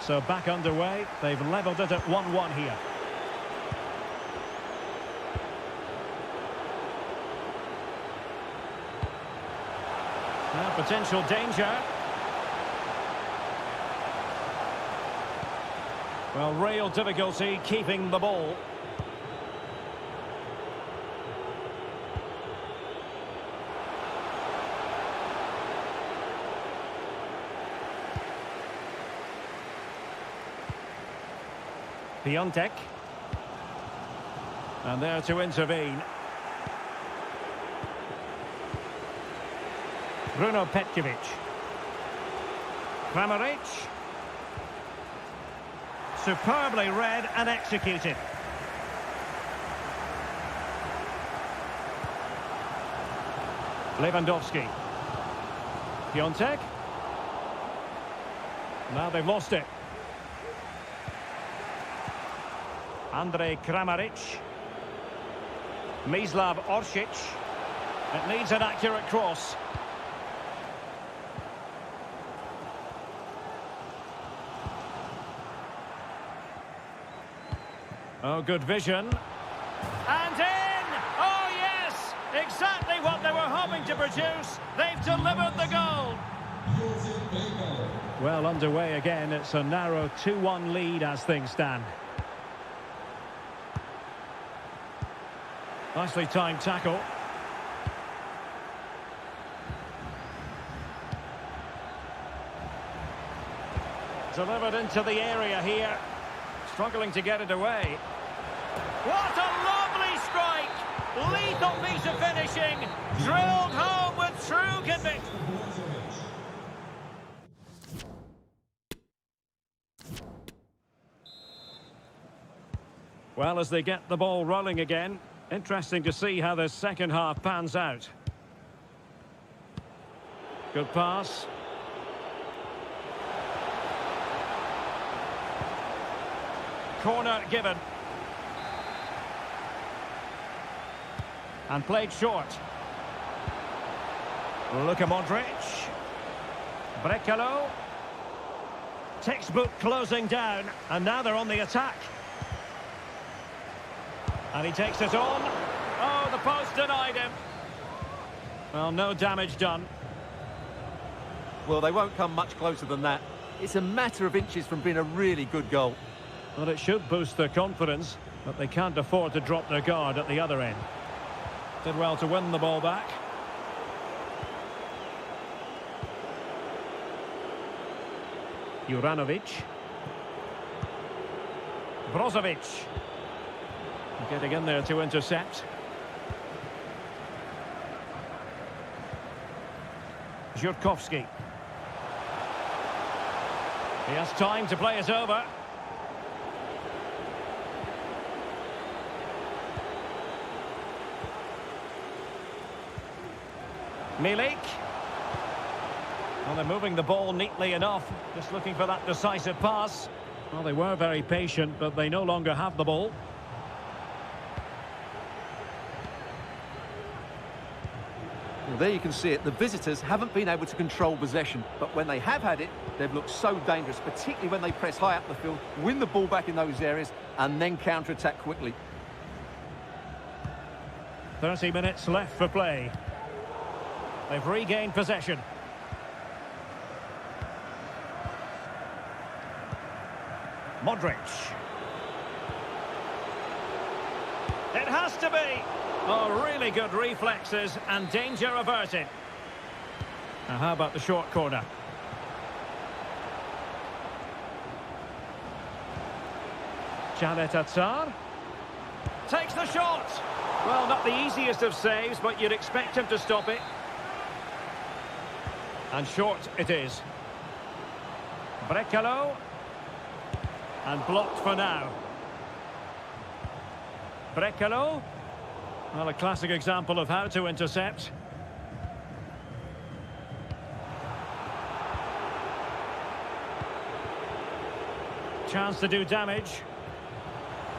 So back underway, they've levelled it at 1-1 here. Now potential danger. Well, real difficulty keeping the ball. Piontek. And there to intervene. Bruno Petkovic. Kramaric. Superbly read and executed. Lewandowski. Piontek. Now they've lost it. Andrej Kramaric. Mislav Orsic. It needs an accurate cross. Oh, good vision. And in! Oh, yes! Exactly what they were hoping to produce. They've delivered the goal. Well, underway again. It's a narrow 2-1 lead as things stand. Nicely timed tackle. Delivered into the area here. Struggling to get it away. What a lovely strike! Lethal piece of finishing. Drilled home with true conviction. Well, as they get the ball rolling again, interesting to see how the second half pans out. Good pass. Corner given. And played short. Luka Modric. Brekalo. Textbook closing down. And now they're on the attack. And he takes it on. Oh, the post denied him. Well, no damage done. Well, they won't come much closer than that. It's a matter of inches from being a really good goal. Well, it should boost their confidence, but they can't afford to drop their guard at the other end. Did well to win the ball back. Juranovic. Brozovic. Getting in there to intercept. Jurkowski. He has time to play it over. Milik. Well, they're moving the ball neatly enough. Just looking for that decisive pass. Well, they were very patient, but they no longer have the ball. Well, there you can see it. The visitors haven't been able to control possession, but when they have had it, they've looked so dangerous, particularly when they press high up the field, win the ball back in those areas, and then counter-attack quickly. 30 minutes left for play. They've regained possession. Modric. It has to be. Oh, really good reflexes and danger averted. Now, how about the short corner? Janet Atsar. Takes the shot. Well, not the easiest of saves, but you'd expect him to stop it. And short it is. Brekalo. And blocked for now. Brekalo. Well, a classic example of how to intercept. Chance to do damage.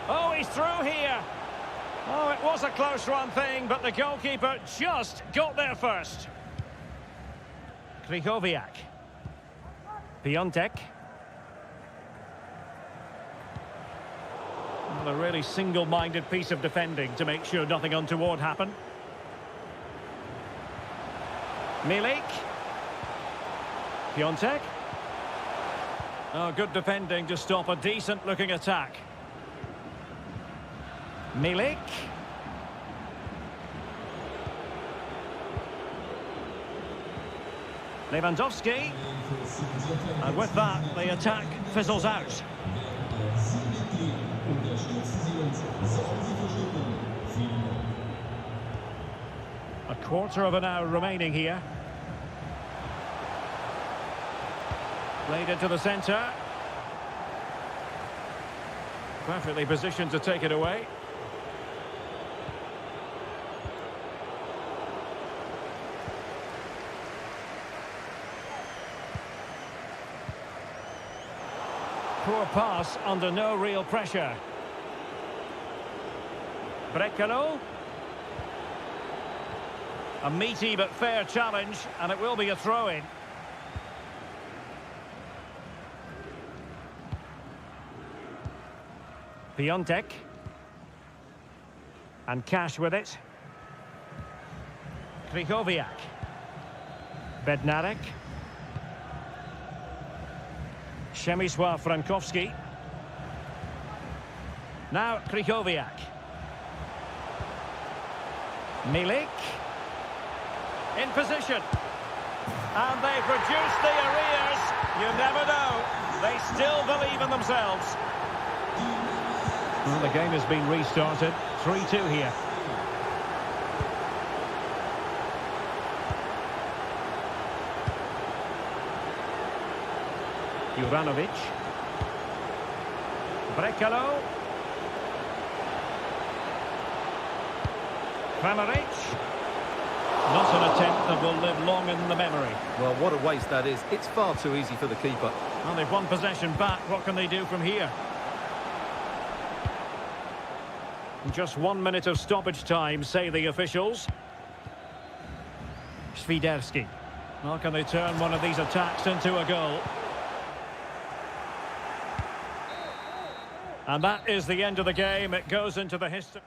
Oh, he's through here. Oh, it was a close-run thing, but the goalkeeper just got there first. Krychowiak. Piontek. Well, a really single-minded piece of defending to make sure nothing untoward happened. Milik. Piontek. Oh, good defending to stop a decent-looking attack. Milik. Lewandowski. And with that, the attack fizzles out. A quarter of an hour remaining here. Played into the centre. Perfectly positioned to take it away. Poor pass under no real pressure. Brekalo. A meaty but fair challenge, and it will be a throw-in. Piontek. And Cash with it. Krychowiak. Bednarek. Przemysław Frankowski. Now Krychowiak. Milik. In position. And they've reduced the arrears. You never know. They still believe in themselves. Well, the game has been restarted. 3-2 here. Juranovic. Brekalo. Kramaric. Not an attempt that will live long in the memory. Well, what a waste that is. It's far too easy for the keeper. Well, they've won possession back. What can they do from here? Just 1 minute of stoppage time, say the officials. Świderski. How can they turn one of these attacks into a goal? And that is the end of the game. It goes into the history.